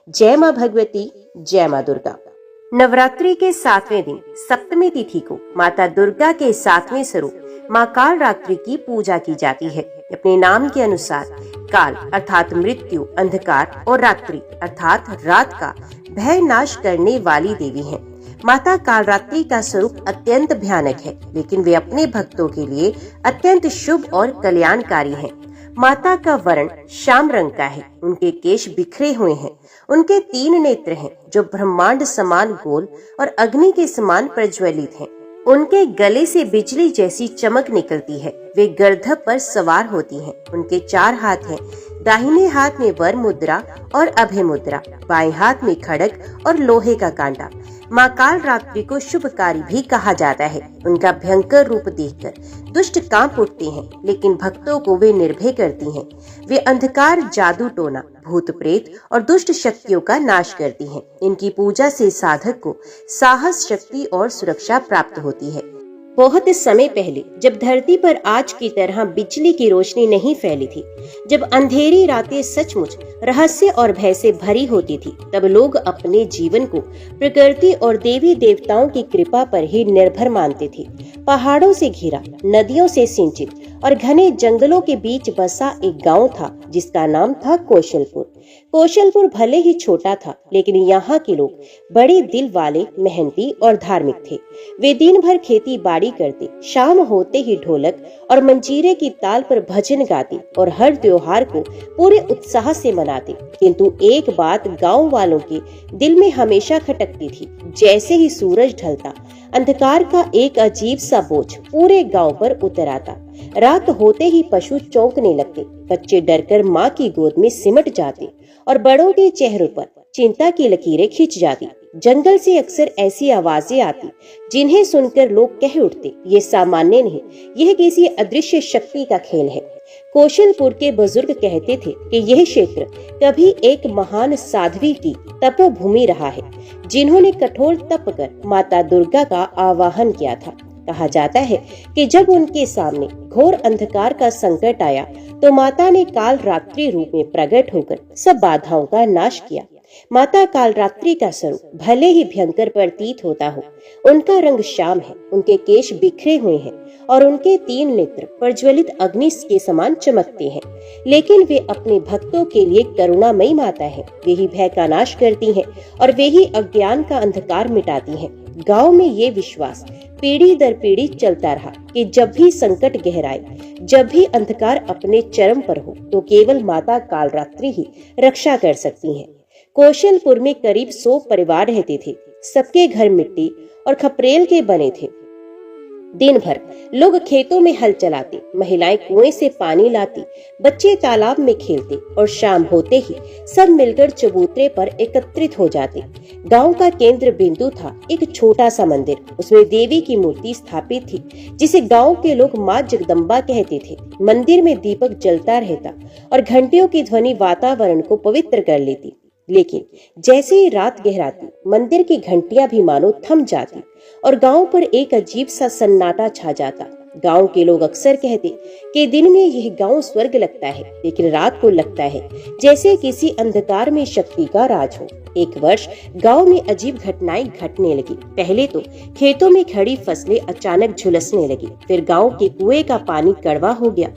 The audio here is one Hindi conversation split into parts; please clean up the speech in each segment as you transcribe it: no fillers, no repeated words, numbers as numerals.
जय मां भगवती, जय मां दुर्गा। नवरात्रि के 7वें दिन सप्तमी तिथि को माता दुर्गा के 7वें स्वरूप मां कालरात्रि की पूजा की जाती है। अपने नाम के अनुसार काल अर्थात मृत्यु, अंधकार और रात्रि अर्थात रात का भय नाश करने वाली देवी है। माता कालरात्रि का स्वरूप अत्यंत भयानक है, लेकिन वे अपने भक्तों के लिए अत्यंत शुभ और कल्याणकारी है। माता का वर्ण श्याम रंग का है। उनके केश बिखरे हुए हैं। उनके 3 नेत्र हैं जो ब्रह्मांड समान गोल और अग्नि के समान प्रज्वलित हैं। उनके गले से बिजली जैसी चमक निकलती है। वे गर्दभ पर सवार होती हैं। उनके 4 हाथ हैं। दाहिने हाथ में वर मुद्रा और अभय मुद्रा, बाएं हाथ में खड्ग और लोहे का कांटा। मां कालरात्रि को शुभकारी भी कहा जाता है। उनका भयंकर रूप देखकर दुष्ट कांप उठते हैं, लेकिन भक्तों को वे निर्भय करती हैं। वे अंधकार, जादू टोना, भूत प्रेत और दुष्ट शक्तियों का नाश करती हैं। इनकी पूजा से साधक को साहस, शक्ति और सुरक्षा प्राप्त होती है। बहुत समय पहले जब धरती पर आज की तरह बिजली की रोशनी नहीं फैली थी, जब अंधेरी रातें सचमुच रहस्य और भय से भरी होती थी, तब लोग अपने जीवन को प्रकृति और देवी देवताओं की कृपा पर ही निर्भर मानते थे। पहाड़ों से घिरा, नदियों से सिंचित और घने जंगलों के बीच बसा एक गांव था जिसका नाम था कौशलपुर। कौशलपुर भले ही छोटा था, लेकिन यहाँ के लोग बड़े दिल वाले, मेहनती और धार्मिक थे। वे दिन भर खेती बाड़ी करते, शाम होते ही ढोलक और मंजीरे की ताल पर भजन गाते और हर त्योहार को पूरे उत्साह से मनाते। किंतु एक बात गांव वालों के दिल में हमेशा खटकती थी। जैसे ही सूरज ढलता, अंधकार का एक अजीब सा बोझ पूरे गांव पर उतर आता। रात होते ही पशु चौंकने लगते, बच्चे डरकर माँ की गोद में सिमट जाते और बड़ों के चेहरों पर चिंता की लकीरें खिंच जाती। जंगल से अक्सर ऐसी आवाजें आती जिन्हें सुनकर लोग कह उठते, ये सामान्य नहीं, यह किसी अदृश्य शक्ति का खेल है। कौशलपुर के बुजुर्ग कहते थे कि यह क्षेत्र कभी एक महान साध्वी की तपोभूमि रहा है, जिन्होंने कठोर तप कर माता दुर्गा का आवाहन किया था। कहा जाता है कि जब उनके सामने घोर अंधकार का संकट आया, तो माता ने कालरात्रि रूप में प्रकट होकर सब बाधाओं का नाश किया। माता कालरात्रि का स्वरूप भले ही भयंकर प्रतीत होता हो, उनका रंग श्याम है। उनके केश बिखरे हुए हैं और उनके 3 नेत्र प्रज्वलित अग्नि के समान चमकते हैं, लेकिन वे अपने भक्तों के लिए करुणामयी माता है। वे ही भय का नाश करती हैं और वे ही अज्ञान का अंधकार मिटाती हैं। गांव में ये विश्वास पीढ़ी दर पीढ़ी चलता रहा कि जब भी संकट गहराए, जब भी अंधकार अपने चरम पर हो, तो केवल माता कालरात्रि ही रक्षा कर सकती हैं। कौशलपुर में करीब 100 परिवार रहते थे। सबके घर मिट्टी और खपरेल के बने थे। दिन भर लोग खेतों में हल चलाते, महिलाएं कुएं से पानी लाती, बच्चे तालाब में खेलते और शाम होते ही सब मिलकर चबूतरे पर एकत्रित हो जाते। गांव का केंद्र बिंदु था एक छोटा सा मंदिर। उसमें देवी की मूर्ति स्थापित थी, जिसे गांव के लोग माँ जगदम्बा कहते थे। मंदिर में दीपक जलता रहता और घंटियों की ध्वनि वातावरण को पवित्र कर लेती। लेकिन जैसे ही रात गहराती, मंदिर की घंटियां भी मानो थम जाती और गांव पर एक अजीब सा सन्नाटा छा जाता। गांव के लोग अक्सर कहते कि दिन में यह गांव स्वर्ग लगता है, लेकिन रात को लगता है जैसे किसी अंधकार में शक्ति का राज हो। एक वर्ष गांव में अजीब घटनाएं घटने लगी। पहले तो खेतों में खड़ी फसलें अचानक झुलसने लगी। फिर गांव के कुएं का पानी कड़वा हो गया।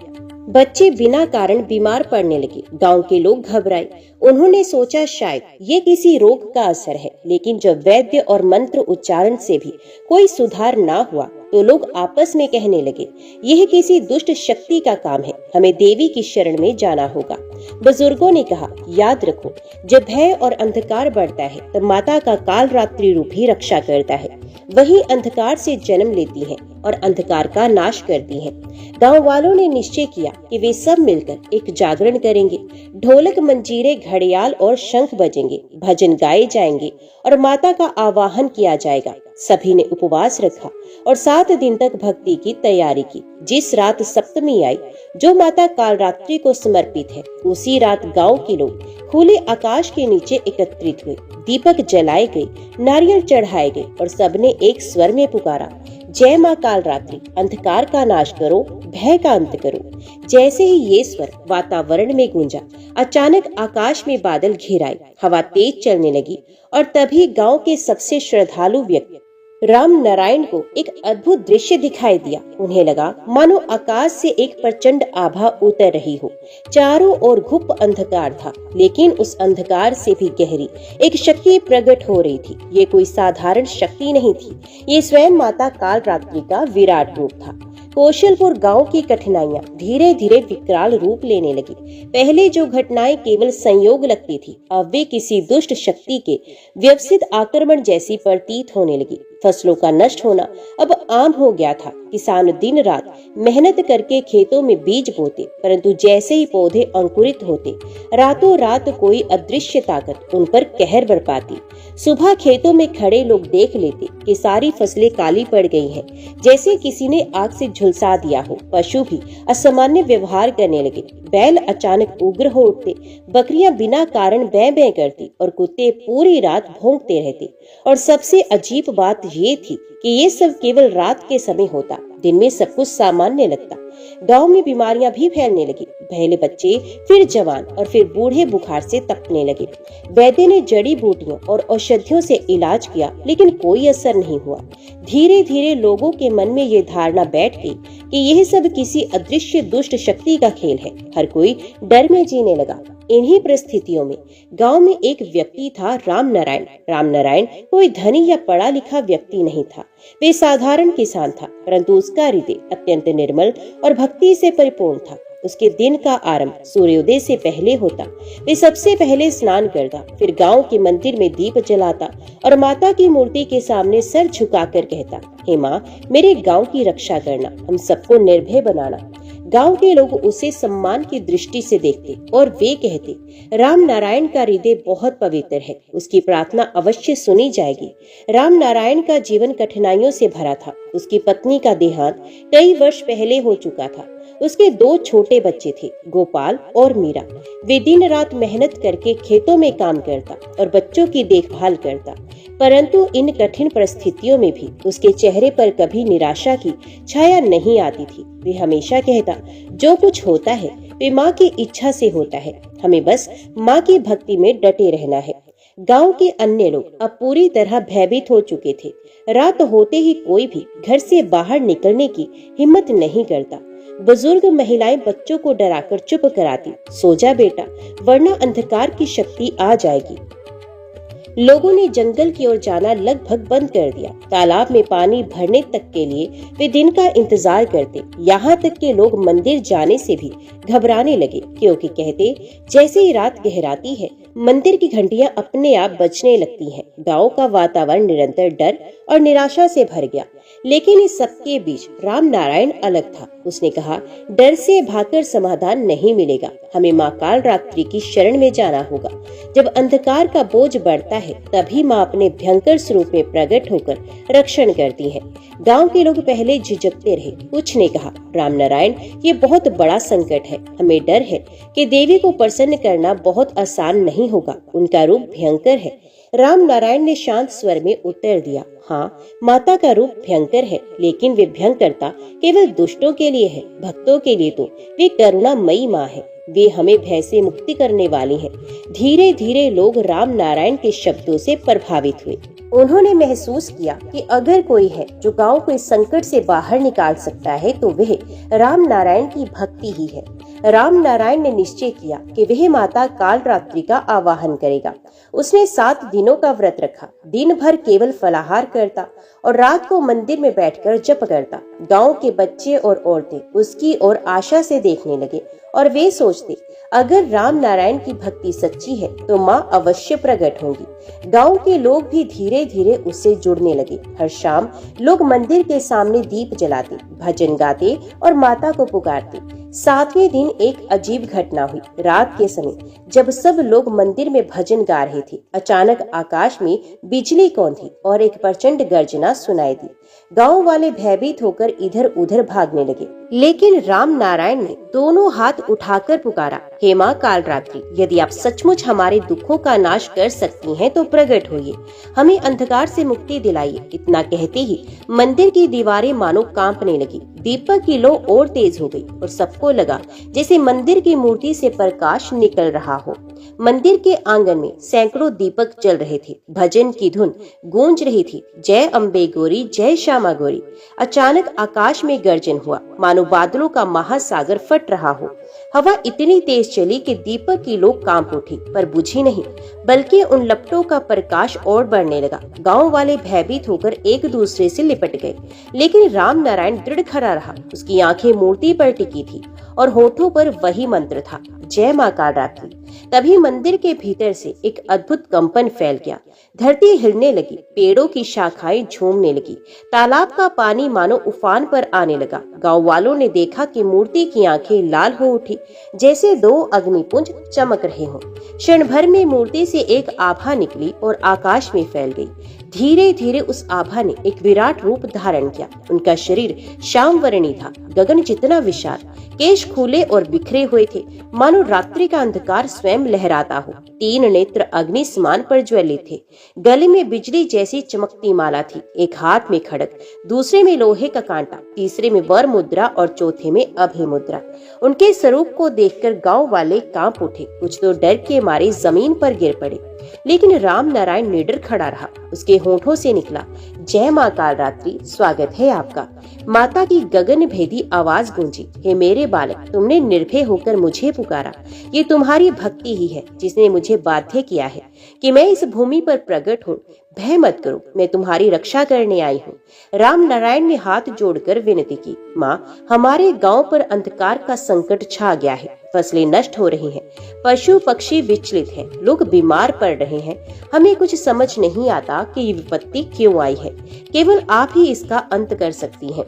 बच्चे बिना कारण बीमार पड़ने लगे। गांव के लोग घबराए। उन्होंने सोचा शायद ये किसी रोग का असर है, लेकिन जब वैद्य और मंत्र उच्चारण से भी कोई सुधार ना हुआ, तो लोग आपस में कहने लगे, यह किसी दुष्ट शक्ति का काम है, हमें देवी की शरण में जाना होगा। बुजुर्गों ने कहा, याद रखो, जब भय और अंधकार बढ़ता है, तब माता का कालरात्रि रूप ही रक्षा करता है। वही अंधकार से जन्म लेती है और अंधकार का नाश करती है। गांव वालों ने निश्चय किया कि वे सब मिलकर एक जागरण करेंगे। ढोलक, मंजीरे, घड़ियाल और शंख बजेंगे, भजन गाए जाएंगे और माता का आवाहन किया जाएगा। सभी ने उपवास रखा और 7 दिन तक भक्ति की तैयारी की। जिस रात सप्तमी आई, जो माता कालरात्रि को समर्पित है, उसी रात गांव के लोग खुले आकाश के नीचे एकत्रित हुए। दीपक जलाए गए, नारियल चढ़ाए गए और सबने एक स्वर में पुकारा, जय माँ काल रात्रि, अंधकार का नाश करो, भय का अंत करो। जैसे ही ये स्वर वातावरण में गूंजा, अचानक आकाश में बादल घिर आए, हवा तेज चलने लगी और तभी गांव के सबसे श्रद्धालु व्यक्ति राम नारायण को एक अद्भुत दृश्य दिखाई दिया। उन्हें लगा मानो आकाश से एक प्रचंड आभा उतर रही हो। चारों ओर घुप अंधकार था, लेकिन उस अंधकार से भी गहरी एक शक्ति प्रकट हो रही थी। ये कोई साधारण शक्ति नहीं थी, ये स्वयं माता काल रात्रि का विराट रूप था। कौशलपुर गांव की कठिनाइयां धीरे धीरे विकराल रूप लेने लगी। पहले जो घटनाएं केवल संयोग लगती थी, अब वे किसी दुष्ट शक्ति के व्यवस्थित आक्रमण जैसी प्रतीत होने लगी। फसलों का नष्ट होना अब आम हो गया था। किसान दिन रात मेहनत करके खेतों में बीज बोते, परंतु जैसे ही पौधे अंकुरित होते, रातों रात कोई अदृश्य ताकत उन पर कहर बरपाती। सुबह खेतों में खड़े लोग देख लेते कि सारी फसलें काली पड़ गई हैं, जैसे किसी ने आग से झुलसा दिया हो। पशु भी असामान्य व्यवहार करने लगे। बैल अचानक उग्र हो उठते, बकरियां बिना कारण बै बै करती और कुत्ते पूरी रात भौंकते रहते। और सबसे अजीब बात ये थी कि ये सब केवल रात के समय होता, दिन में सब कुछ सामान्य लगता। गांव में बीमारियां भी फैलने लगी। पहले बच्चे, फिर जवान और फिर बूढ़े बुखार से तपने लगे। वैद्य ने जड़ी बूटियों और औषधियों से इलाज किया, लेकिन कोई असर नहीं हुआ। धीरे धीरे लोगों के मन में ये धारणा बैठ गई कि यह सब किसी अदृश्य दुष्ट शक्ति का खेल है। हर कोई डर में जीने लगा। इन्हीं परिस्थितियों में गांव में एक व्यक्ति था, राम नारायण। राम नारायण कोई धनी या पढ़ा लिखा व्यक्ति नहीं था। वे साधारण किसान था, परंतु उसका हृदय अत्यंत निर्मल और भक्ति से परिपूर्ण था। उसके दिन का आरंभ सूर्योदय से पहले होता। वे सबसे पहले स्नान करता, फिर गांव के मंदिर में दीप जलाता और माता की मूर्ति के सामने सर झुकाकर कहता, हे माँ, मेरे गांव की रक्षा करना, हम सबको निर्भय बनाना। गांव के लोग उसे सम्मान की दृष्टि से देखते और वे कहते, राम नारायण का हृदय बहुत पवित्र है, उसकी प्रार्थना अवश्य सुनी जाएगी। राम नारायण का जीवन कठिनाइयों से भरा था। उसकी पत्नी का देहांत कई वर्ष पहले हो चुका था। उसके 2 छोटे बच्चे थे, गोपाल और मीरा। वे दिन रात मेहनत करके खेतों में काम करता और बच्चों की देखभाल करता, परंतु इन कठिन परिस्थितियों में भी उसके चेहरे पर कभी निराशा की छाया नहीं आती थी। वे हमेशा कहता, जो कुछ होता है वे माँ की इच्छा से होता है, हमें बस माँ की भक्ति में डटे रहना है। गांव के अन्य लोग अब पूरी तरह भयभीत हो चुके थे। रात होते ही कोई भी घर से बाहर निकलने की हिम्मत नहीं करता। बुजुर्ग महिलाएं बच्चों को डराकर चुप कराती, सो जा बेटा, वरना अंधकार की शक्ति आ जाएगी। लोगों ने जंगल की ओर जाना लगभग बंद कर दिया। तालाब में पानी भरने तक के लिए वे दिन का इंतजार करते। यहाँ तक कि लोग मंदिर जाने से भी घबराने लगे, क्योंकि कहते, जैसे ही रात गहराती है मंदिर की घंटियां अपने आप बजने लगती हैं। गांव का वातावरण निरंतर डर और निराशा से भर गया। लेकिन इस सबके बीच राम नारायण अलग था। उसने कहा, डर से भागकर समाधान नहीं मिलेगा, हमें माँ काल रात्रि की शरण में जाना होगा। जब अंधकार का बोझ बढ़ता है, तभी माँ अपने भयंकर स्वरूप में प्रकट होकर रक्षण करती है। गांव के लोग पहले झिझकते रहे, कुछ ने कहा, राम नारायण, ये बहुत बड़ा संकट है, हमें डर है कि देवी को प्रसन्न करना बहुत आसान नहीं होगा, उनका रूप भयंकर है। राम नारायण ने शांत स्वर में उत्तर दिया, हाँ, माता का रूप भयंकर है, लेकिन वे भयंकरता केवल दुष्टों के लिए है। भक्तों के लिए तो वे करुणामयी माँ है, वे हमें भय से मुक्ति करने वाली हैं। धीरे धीरे लोग राम नारायण के शब्दों से प्रभावित हुए। उन्होंने महसूस किया कि अगर कोई है जो गांव को इस संकट से बाहर निकाल सकता है, तो वह राम नारायण की भक्ति ही है। राम नारायण ने निश्चय किया कि वह माता काल रात्रि का आवाहन करेगा। उसने 7 दिनों का व्रत रखा, दिन भर केवल फलाहार करता और रात को मंदिर में बैठकर जप करता। गांव के बच्चे और औरतें उसकी ओर आशा से देखने लगे और वे सोचते, अगर राम नारायण की भक्ति सच्ची है तो माँ अवश्य प्रकट होंगी। गांव के लोग भी धीरे धीरे उससे जुड़ने लगे। हर शाम लोग मंदिर के सामने दीप जलाते, भजन गाते और माता को पुकारते। सातवें दिन एक अजीब घटना हुई। रात के समय जब सब लोग मंदिर में भजन गा रहे थे, अचानक आकाश में बिजली कौंधी और एक प्रचंड गर्जना सुनाई दी। गांव वाले भयभीत होकर इधर उधर भागने लगे, लेकिन राम नारायण ने दोनों हाथ उठाकर पुकारा, हे मां कालरात्रि, यदि आप सचमुच हमारे दुखों का नाश कर सकती हैं तो प्रकट होइए, हमें अंधकार से मुक्ति दिलाइए। इतना कहते ही मंदिर की दीवारें मानो कांपने लगी। दीपक की लौ और तेज हो गई और सबको लगा जैसे मंदिर की मूर्ति से प्रकाश निकल रहा हो। मंदिर के आंगन में सैकड़ों दीपक जल रहे थे। भजन की धुन गूंज रही थी, जय अम्बे गौरी, जय श्यामा गौरी। अचानक आकाश में गर्जन हुआ, मानो बादलों का महासागर फट रहा हो। हवा इतनी तेज चली कि दीपक की लौ कांप उठी, पर बुझी नहीं, बल्कि उन लपटों का प्रकाश और बढ़ने लगा। गांव वाले भयभीत होकर एक दूसरे से लिपट गए, लेकिन राम नारायण दृढ़ खड़ा रहा। उसकी आंखें मूर्ति पर टिकी थी और होठों पर वही मंत्र था, जय मां कालरात्रि। तभी मंदिर के भीतर से एक अद्भुत कंपन फैल गया। धरती हिलने लगी, पेड़ों की शाखाएं झूमने लगी, तालाब का पानी मानो उफान पर आने लगा। गांव वालों ने देखा कि मूर्ति की आंखें लाल हो उठी, जैसे दो अग्निपुंज चमक रहे हों। क्षण भर में मूर्ति से एक आभा निकली और आकाश में फैल गई। धीरे धीरे उस आभा ने एक विराट रूप धारण किया। उनका शरीर श्यामवर्णी था, गगन जितना विशाल, केश खुले और बिखरे हुए थे, मानो रात्रि का अंधकार स्वयं लहराता हो। तीन नेत्र अग्नि समान प्रज्वलित थे, गले में बिजली जैसी चमकती माला थी। एक हाथ में खड्ग, दूसरे में लोहे का कांटा, तीसरे में वर मुद्रा और चौथे में अभय मुद्रा। उनके स्वरूप को देखकर गांव वाले कांप उठे, कुछ तो डर के मारे जमीन पर गिर पड़े, लेकिन राम नारायण निडर खड़ा रहा। उसके होठों से निकला, जय मां कालरात्रि, स्वागत है आपका। माता की गगन भेदी आवाज गूंजी, हे मेरे बालक, तुमने निर्भय होकर मुझे पुकारा। ये तुम्हारी भक्ति ही है जिसने मुझे बाध्य किया है कि मैं इस भूमि पर प्रकट हूँ। भय मत करो, मैं तुम्हारी रक्षा करने आई हूँ। राम नारायण ने हाथ जोड़कर विनती की, माँ, हमारे गांव पर अंधकार का संकट छा गया है। फसलें नष्ट हो रही हैं, पशु पक्षी विचलित हैं, लोग बीमार पड़ रहे हैं। हमें कुछ समझ नहीं आता कि ये विपत्ति क्यों आई है। केवल आप ही इसका अंत कर सकती हैं।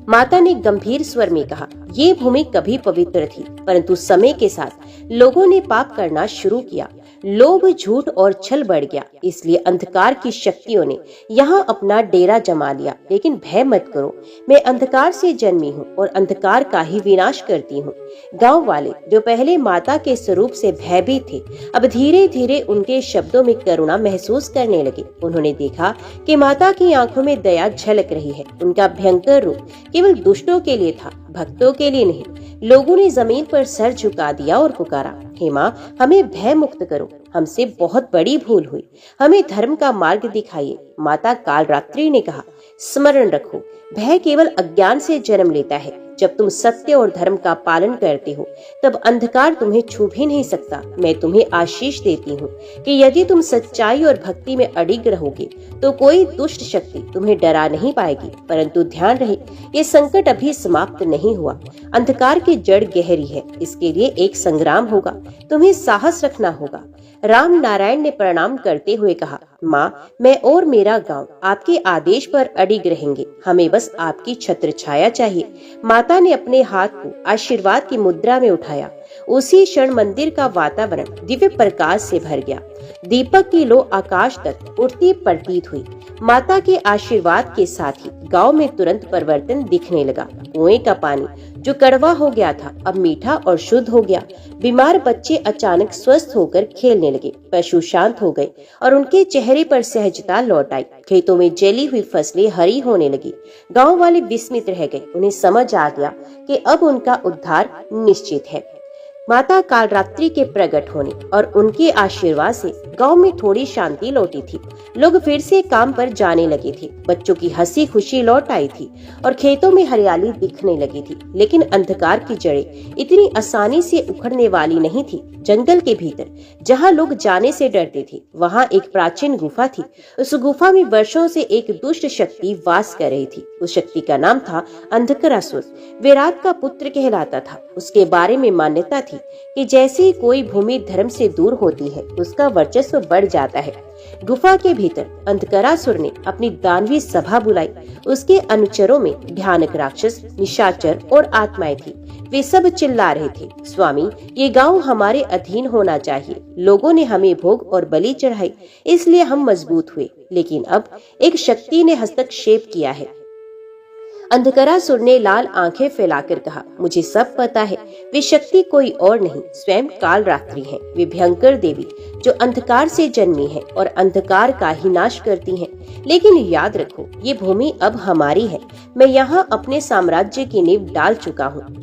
माता ने गंभीर स्वर में कहा, ये भूमि कभी पवित्र थी, परंतु समय के साथ लोगों ने पाप करना शुरू किया। लोभ, झूठ और छल बढ़ गया, इसलिए अंधकार की शक्तियों ने यहाँ अपना डेरा जमा लिया। लेकिन भय मत करो, मैं अंधकार से जन्मी हूँ और अंधकार का ही विनाश करती हूँ। गांव वाले जो पहले माता के स्वरूप से भयभीत थे, अब धीरे धीरे उनके शब्दों में करुणा महसूस करने लगे। उन्होंने देखा कि माता की आंखों में दया झलक रही है। उनका भयंकर रूप केवल दुष्टों के लिए था, भक्तों के लिए नहीं। लोगों ने जमीन पर सर झुका दिया और पुकारा, हे मां, हमें भय मुक्त करो, हमसे बहुत बड़ी भूल हुई, हमें धर्म का मार्ग दिखाइए। माता कालरात्रि ने कहा, स्मरण रखो, भय केवल अज्ञान से जन्म लेता है। जब तुम सत्य और धर्म का पालन करते हो, तब अंधकार तुम्हें छू भी नहीं सकता। मैं तुम्हें आशीष देती हूँ कि यदि तुम सच्चाई और भक्ति में अडिग रहोगे, तो कोई दुष्ट शक्ति तुम्हें डरा नहीं पाएगी। परंतु ध्यान रहे, ये संकट अभी समाप्त नहीं हुआ। अंधकार की जड़ गहरी है, इसके लिए एक संग्राम होगा, तुम्हें साहस रखना होगा। राम नारायण ने प्रणाम करते हुए कहा, माँ, मैं और मेरा गांव आपके आदेश पर अडिग रहेंगे, हमें बस आपकी छत्र छाया चाहिए। माता ने अपने हाथ को आशीर्वाद की मुद्रा में उठाया। उसी क्षण मंदिर का वातावरण दिव्य प्रकाश से भर गया। दीपक की लौ आकाश तक उड़ती प्रतीत हुई। माता के आशीर्वाद के साथ ही गांव में तुरंत परिवर्तन दिखने लगा। कुएं का पानी जो कड़वा हो गया था, अब मीठा और शुद्ध हो गया। बीमार बच्चे अचानक स्वस्थ होकर खेलने लगे, पशु शांत हो गए और उनके चेहरे पर सहजता लौट आई। खेतों में जली हुई फसलें हरी होने लगी। गांव वाले विस्मित रह गए। उन्हें समझ आ गया कि अब उनका उद्धार निश्चित है। माता कालरात्रि के प्रकट होने और उनके आशीर्वाद से गांव में थोड़ी शांति लौटी थी। लोग फिर से काम पर जाने लगे थे। बच्चों की हंसी खुशी लौट आई थी और खेतों में हरियाली दिखने लगी थी। लेकिन अंधकार की जड़ें इतनी आसानी से उखड़ने वाली नहीं थी। जंगल के भीतर जहाँ लोग जाने से डरते थे, वहाँ एक प्राचीन गुफा थी। उस गुफा में वर्षों से एक दुष्ट शक्ति वास कर रही थी। उस शक्ति का नाम था अंधकरासुर। विराट का पुत्र कहलाता था। उसके बारे में मान्यता थी थी कि जैसे ही कोई भूमि धर्म से दूर होती है उसका वर्चस्व बढ़ जाता है। गुफा के भीतर अंधकरासुर ने अपनी दानवी सभा बुलाई। उसके अनुचरों में भयानक राक्षस, निशाचर और आत्माएं थी। वे सब चिल्ला रहे थे, स्वामी, ये गांव हमारे अधीन होना चाहिए। लोगों ने हमें भोग और बलि चढ़ाई, इसलिए हम मजबूत हुए। लेकिन अब एक शक्ति ने हस्तक्षेप किया है। अंधकरासुर ने लाल आंखें फैलाकर कहा, मुझे सब पता है। वे शक्ति कोई और नहीं, स्वयं कालरात्रि है। वे भयंकर देवी जो अंधकार से जन्मी है और अंधकार का ही नाश करती हैं। लेकिन याद रखो, ये भूमि अब हमारी है। मैं यहाँ अपने साम्राज्य की नींव डाल चुका हूँ।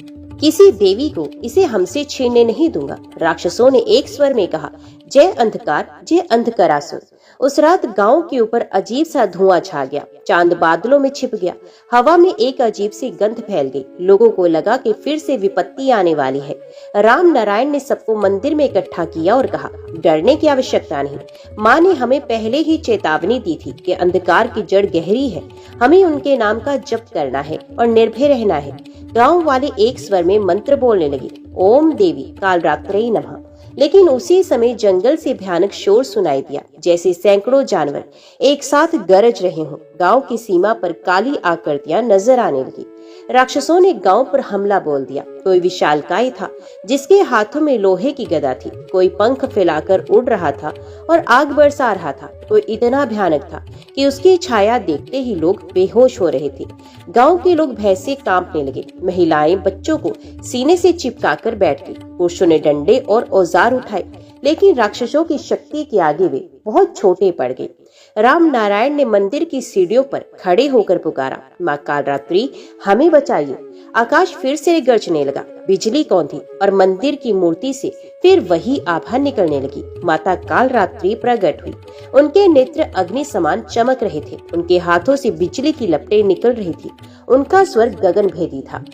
किसी देवी को इसे हमसे छीनने नहीं दूंगा। राक्षसों ने एक स्वर में कहा, जय अंधकार, जय अंधकरासुर। उस रात गांव के ऊपर अजीब सा धुआं छा गया। चांद बादलों में छिप गया। हवा में एक अजीब सी गंध फैल गई। लोगों को लगा कि फिर से विपत्ति आने वाली है। राम नारायण ने सबको मंदिर में इकट्ठा किया और कहा, डरने की आवश्यकता नहीं। माँ ने हमें पहले ही चेतावनी दी थी कि अंधकार की जड़ गहरी है। हमें उनके नाम का जप करना है और निर्भय रहना है। गांव वाले एक स्वर में मंत्र बोलने लगे, ओम देवी कालरात्रि नमः। लेकिन उसी समय जंगल से भयानक शोर सुनाई दिया, जैसे सैकड़ों जानवर एक साथ गरज रहे हों। गांव की सीमा पर काली आकृतियां नजर आने लगी। राक्षसों ने गांव पर हमला बोल दिया। कोई विशालकाय था जिसके हाथों में लोहे की गदा थी। कोई पंख फैलाकर उड़ रहा था और आग बरसा रहा था। कोई इतना भयानक था कि उसकी छाया देखते ही लोग बेहोश हो रहे थे। गांव के लोग भय से कांपने लगे। महिलाएं बच्चों को सीने से चिपकाकर बैठ गई। पुरुषों ने डंडे और औजार उठाए, लेकिन राक्षसों की शक्ति के आगे वे बहुत छोटे पड़ गए। राम नारायण ने मंदिर की सीढ़ियों पर खड़े होकर पुकारा, माँ कालरात्रि, हमें बचाइए। आकाश फिर से गरजने लगा। बिजली कौन थी और मंदिर की मूर्ति से फिर वही आभा निकलने लगी। माता कालरात्रि प्रकट हुई। उनके नेत्र अग्नि समान चमक रहे थे। उनके हाथों से बिजली की लपटें निकल रही थी। उनका स्वर गगनभेदी था।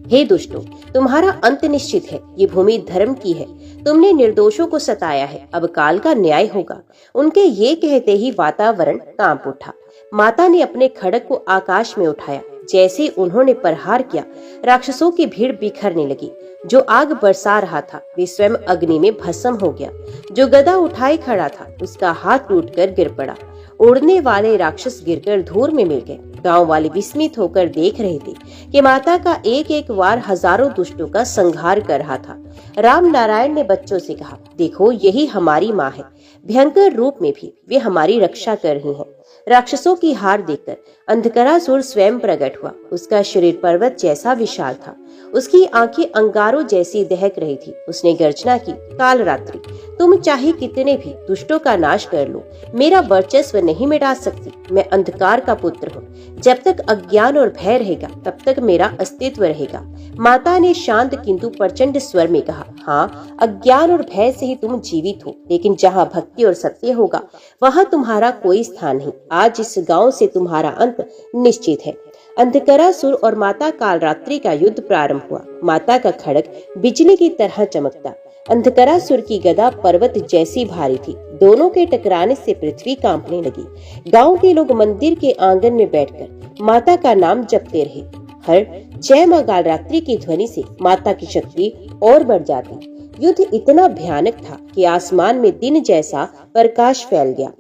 हे दुष्टों, तुम्हारा अंत निश्चित है। ये भूमि धर्म की है। तुमने निर्दोषों को सताया है, अब काल का न्याय होगा। उनके ये कहते ही वातावरण कांप उठा। माता ने अपने खड्ग को आकाश में उठाया। जैसे उन्होंने प्रहार किया, राक्षसों की भीड़ बिखरने लगी। जो आग बरसा रहा था वे स्वयं अग्नि में भस्म हो गया। जो गदा उठाए खड़ा था उसका हाथ टूटकर गिर पड़ा। उड़ने वाले राक्षस गिरकर धूल में मिल गए। गांव वाले विस्मित होकर देख रहे थे कि माता का एक एक वार हजारों दुष्टों का संहार कर रहा था। राम नारायण ने बच्चों से कहा, देखो, यही हमारी माँ है। भयंकर रूप में भी वे हमारी रक्षा कर रही हैं। राक्षसों की हार देखकर अंधकरासुर स्वयं प्रकट हुआ। उसका शरीर पर्वत जैसा विशाल था। उसकी आंखें अंगारों जैसी दहक रही थी। उसने गर्जना की, कालरात्रि, तुम चाहे कितने भी दुष्टों का नाश कर लो, मेरा वर्चस्व नहीं मिटा सकती। मैं अंधकार का पुत्र हूँ। जब तक अज्ञान और भय रहेगा तब तक मेरा अस्तित्व रहेगा। माता ने शांत किंतु प्रचंड स्वर में कहा, हाँ, अज्ञान और भय से ही तुम जीवित हो, लेकिन जहाँ भक्ति और सत्य होगा वहाँ तुम्हारा कोई स्थान नहीं। आज इस गांव से तुम्हारा अंत निश्चित है। अंधकरासुर और माता कालरात्रि का युद्ध प्रारंभ हुआ। माता का खड्ग बिजली की तरह चमकता। अंधकरासुर की गदा पर्वत जैसी भारी थी। दोनों के टकराने से पृथ्वी कांपने लगी। गांव के लोग मंदिर के आंगन में बैठकर माता का नाम जपते रहे। हर जय माँ कालरात्रि की ध्वनि से माता की शक्ति और बढ़ जाती। युद्ध इतना भयानक था कि आसमान में दिन जैसा प्रकाश फैल गया।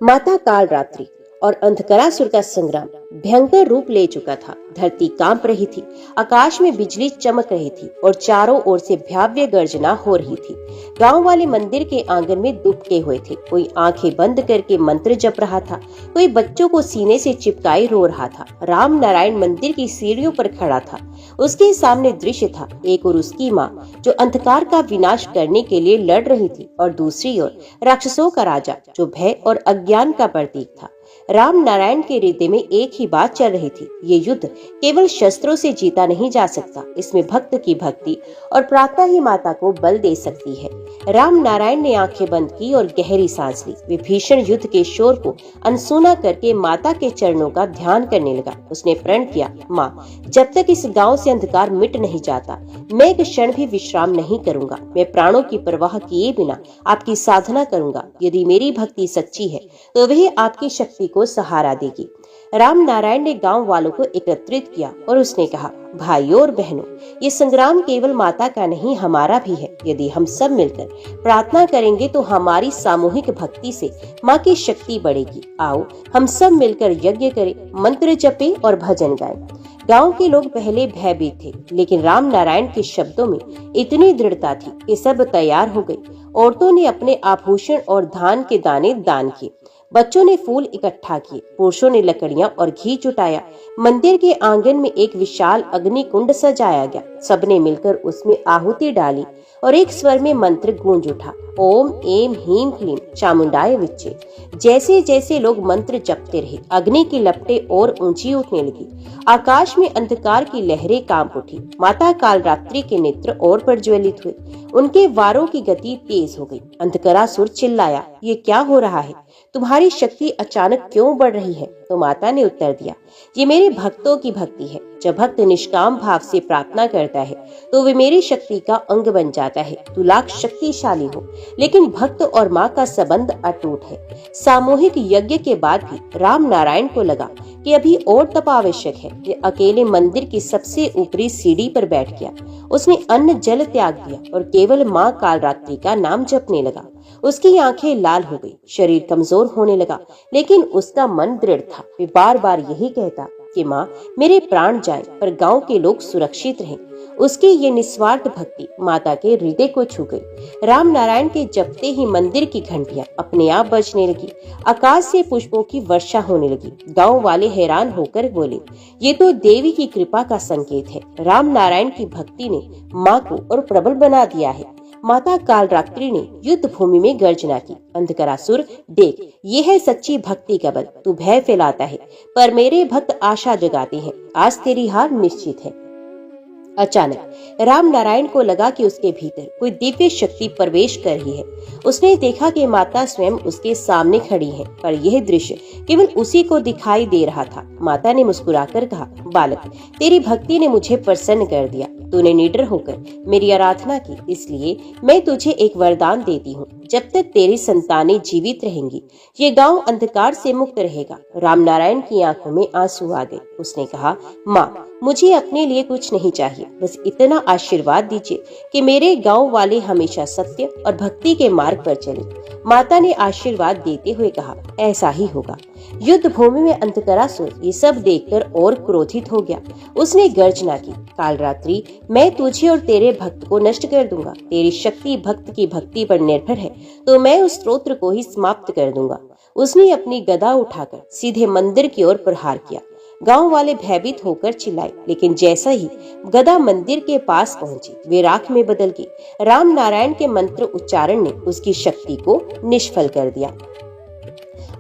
माता कालरात्रि और अंधकरासुर का संग्राम भयंकर रूप ले चुका था। धरती कांप रही थी। आकाश में बिजली चमक रही थी और चारों ओर से भव्य गर्जना हो रही थी। गांव वाले मंदिर के आंगन में दुबके हुए थे। कोई आंखें बंद करके मंत्र जप रहा था। कोई बच्चों को सीने से चिपकाए रो रहा था। राम नारायण मंदिर की सीढ़ियों पर खड़ा था। उसके सामने दृश्य था, एक और उसकी माँ जो अंधकार का विनाश करने के लिए लड़ रही थी, और दूसरी ओर राक्षसों का राजा जो भय और अज्ञान का प्रतीक था। राम नारायण के हृदय में एक ही बात चल रही थी, ये युद्ध केवल शस्त्रों से जीता नहीं जा सकता। इसमें भक्त की भक्ति और प्रार्थना ही माता को बल दे सकती है। राम नारायण ने आंखें बंद की और गहरी सांस ली। वे भीषण युद्ध के शोर को अनसुना करके माता के चरणों का ध्यान करने लगा। उसने प्रण किया, माँ, जब तक इस गांव से अंधकार मिट नहीं जाता, मैं एक क्षण भी विश्राम नहीं करूंगा। मैं प्राणों की परवाह किए बिना आपकी साधना करूंगा। यदि मेरी भक्ति सच्ची है तो वह आपकी शक्ति शक्ति को सहारा देगी। राम नारायण ने गांव वालों को एकत्रित किया और उसने कहा, भाइयों और बहनों, ये संग्राम केवल माता का नहीं, हमारा भी है। यदि हम सब मिलकर प्रार्थना करेंगे तो हमारी सामूहिक भक्ति से माँ की शक्ति बढ़ेगी। आओ हम सब मिलकर यज्ञ करें, मंत्र जपें और भजन गाएं। गांव के लोग पहले भयभीत थे, लेकिन राम नारायण के शब्दों में इतनी दृढ़ता थी कि सब तैयार हो गई। औरतों ने अपने आभूषण और धान के दाने दान किए, बच्चों ने फूल इकट्ठा किए, पुरुषों ने लकड़ियां और घी जुटाया। मंदिर के आंगन में एक विशाल अग्नि कुंड सजाया गया। सबने मिलकर उसमें आहुति डाली और एक स्वर में मंत्र गूंज उठा, ओम एम हीम क्लीम चामुंडाय विच्चे। जैसे जैसे लोग मंत्र जपते रहे, अग्नि की लपटें और ऊंची उठने लगी। आकाश में अंधकार की लहरें कांप उठी। माता कालरात्रि के नेत्र और प्रज्वलित हुए, उनके वारों की गति तेज हो गई। अंधकरासुर चिल्लाया, ये क्या हो रहा है? तुम्हारी शक्ति अचानक क्यों बढ़ रही है? तो माता ने उत्तर दिया, ये मेरे भक्तों की भक्ति है। जब भक्त निष्काम भाव से प्रार्थना करता है तो वे मेरी शक्ति का अंग बन जाता है। तू लाख शक्तिशाली हो, लेकिन भक्त और माँ का संबंध अटूट है। सामूहिक यज्ञ के बाद भी राम नारायण को लगा कि अभी और तप आवश्यक है। वे अकेले मंदिर की सबसे ऊपरी सीढ़ी पर बैठ गया। उसने अन्न जल त्याग दिया और केवल माँ कालरात्रि का नाम जपने लगा। उसकी आंखें लाल हो गई, शरीर कमजोर होने लगा, लेकिन उसका मन दृढ़ था। वे बार बार यही कहता कि माँ, मेरे प्राण जाए पर गांव के लोग सुरक्षित रहें। उसकी ये निस्वार्थ भक्ति माता के हृदय को छू गई। राम नारायण के जपते ही मंदिर की घंटियां अपने आप बजने लगी। आकाश से पुष्पों की वर्षा होने लगी। गांव वाले हैरान होकर बोले, ये तो देवी की कृपा का संकेत है। राम नारायण की भक्ति ने माँ को और प्रबल बना दिया है। माता कालरात्रि ने युद्ध भूमि में गर्जना की, अंधकरासुर देख, ये है सच्ची भक्ति का बल। तू भय फैलाता है पर मेरे भक्त आशा जगाते हैं। आज तेरी हार निश्चित है। अचानक राम नारायण को लगा कि उसके भीतर कोई दिव्य शक्ति प्रवेश कर रही है। उसने देखा कि माता स्वयं उसके सामने खड़ी है, पर यह दृश्य केवल उसी को दिखाई दे रहा था। माता ने मुस्कुराकर कहा, बालक, तेरी भक्ति ने मुझे प्रसन्न कर दिया। तूने निडर होकर मेरी आराधना की, इसलिए मैं तुझे एक वरदान देती हूँ। जब तक तेरी संतानें जीवित रहेंगी, ये गांव अंधकार से मुक्त रहेगा। राम नारायण की आंखों में आंसू आ गए। उसने कहा, माँ, मुझे अपने लिए कुछ नहीं चाहिए, बस इतना आशीर्वाद दीजिए कि मेरे गांव वाले हमेशा सत्य और भक्ति के मार्ग पर चले। माता ने आशीर्वाद देते हुए कहा, ऐसा ही होगा। युद्ध भूमि में अंधकरासुर ये सब देखकर और क्रोधित हो गया। उसने गर्जना की, कालरात्रि, मैं तुझे और तेरे भक्त को नष्ट कर दूंगा। तेरी शक्ति भक्त की भक्ति पर निर्भर है, तो मैं उस स्तोत्र को ही समाप्त कर दूंगा। उसने अपनी गदा उठाकर सीधे मंदिर की ओर प्रहार किया। गांव वाले भयभीत होकर चिल्लाए, लेकिन जैसा ही गदा मंदिर के पास पहुंची, वे राख में बदल गई। राम नारायण के मंत्र उच्चारण ने उसकी शक्ति को निष्फल कर दिया।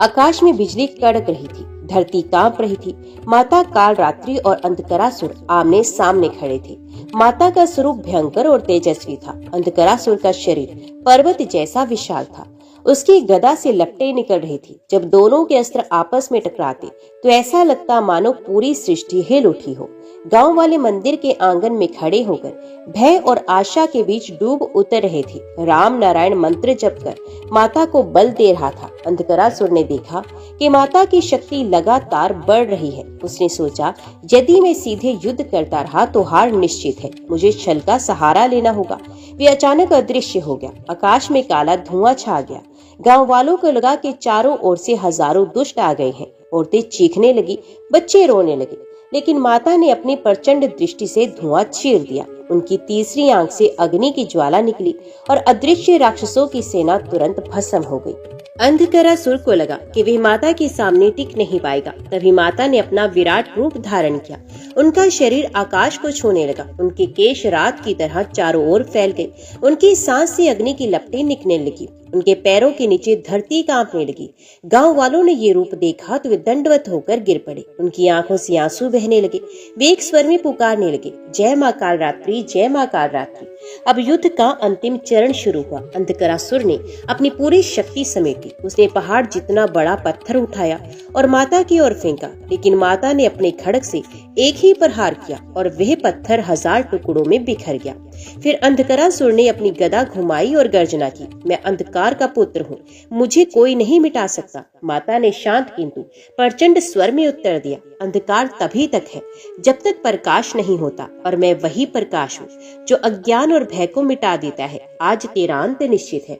आकाश में बिजली कड़क रही थी, धरती कांप रही थी। माता कालरात्रि और अंधकरासुर आमने सामने खड़े थे। माता का स्वरूप भयंकर और तेजस्वी था। अंधकरासुर का शरीर पर्वत जैसा विशाल था। उसकी गदा से लपटें निकल रही थी। जब दोनों के अस्त्र आपस में टकराते तो ऐसा लगता मानो पूरी सृष्टि हिल उठी हो। गांव वाले मंदिर के आंगन में खड़े होकर भय और आशा के बीच डूब उतर रहे थे। राम नारायण मंत्र जप कर माता को बल दे रहा था। अंधकरासुर ने देखा कि माता की शक्ति लगातार बढ़ रही है। उसने सोचा, यदि मैं सीधे युद्ध करता रहा तो हार निश्चित है। मुझे छल का सहारा लेना होगा। वे अचानक अदृश्य हो गया। आकाश में काला धुआं छा गया। गांव वालों को लगा कि चारों ओर से हजारों दुष्ट आ गए हैं। औरतें चीखने लगी, बच्चे रोने लगे, लेकिन माता ने अपनी प्रचंड दृष्टि से धुआं चीर दिया। उनकी तीसरी आंख से अग्नि की ज्वाला निकली और अदृश्य राक्षसों की सेना तुरंत भस्म हो गई। अंधकरासुर को लगा कि वह माता के सामने टिक नहीं पाएगा। तभी माता ने अपना विराट रूप धारण किया। उनका शरीर आकाश को छूने लगा। उनके केश रात की तरह चारों ओर फैल गए। उनकी सांस से अग्नि की लपटें निकलने लगी। उनके पैरों के नीचे धरती कांपने लगी। गांव वालों ने ये रूप देखा तो वे दंडवत होकर गिर पड़े। उनकी आंखों से आंसू बहने लगे। वे एक स्वर में पुकारने लगे, जय माँ कालरात्रि, जय माँ कालरात्रि। अब युद्ध का अंतिम चरण शुरू हुआ। अंधकरासुर ने अपनी पूरी शक्ति समेट लगी। उसने पहाड़ जितना बड़ा पत्थर उठाया और माता की ओर फेंका, लेकिन माता ने अपने खड्ग से एक ही प्रहार किया और वह पत्थर 1000 टुकड़ों में बिखर गया। फिर अंधकारासुर ने अपनी गदा घुमाई और गर्जना की, मैं अंधकार का पुत्र हूँ, मुझे कोई नहीं मिटा सकता। माता ने शांत किंतु प्रचंड स्वर में उत्तर दिया, अंधकार तभी तक है जब तक प्रकाश नहीं होता, और मैं वही प्रकाश हूँ जो अज्ञान और भय को मिटा देता है। आज तेरा अंत निश्चित है।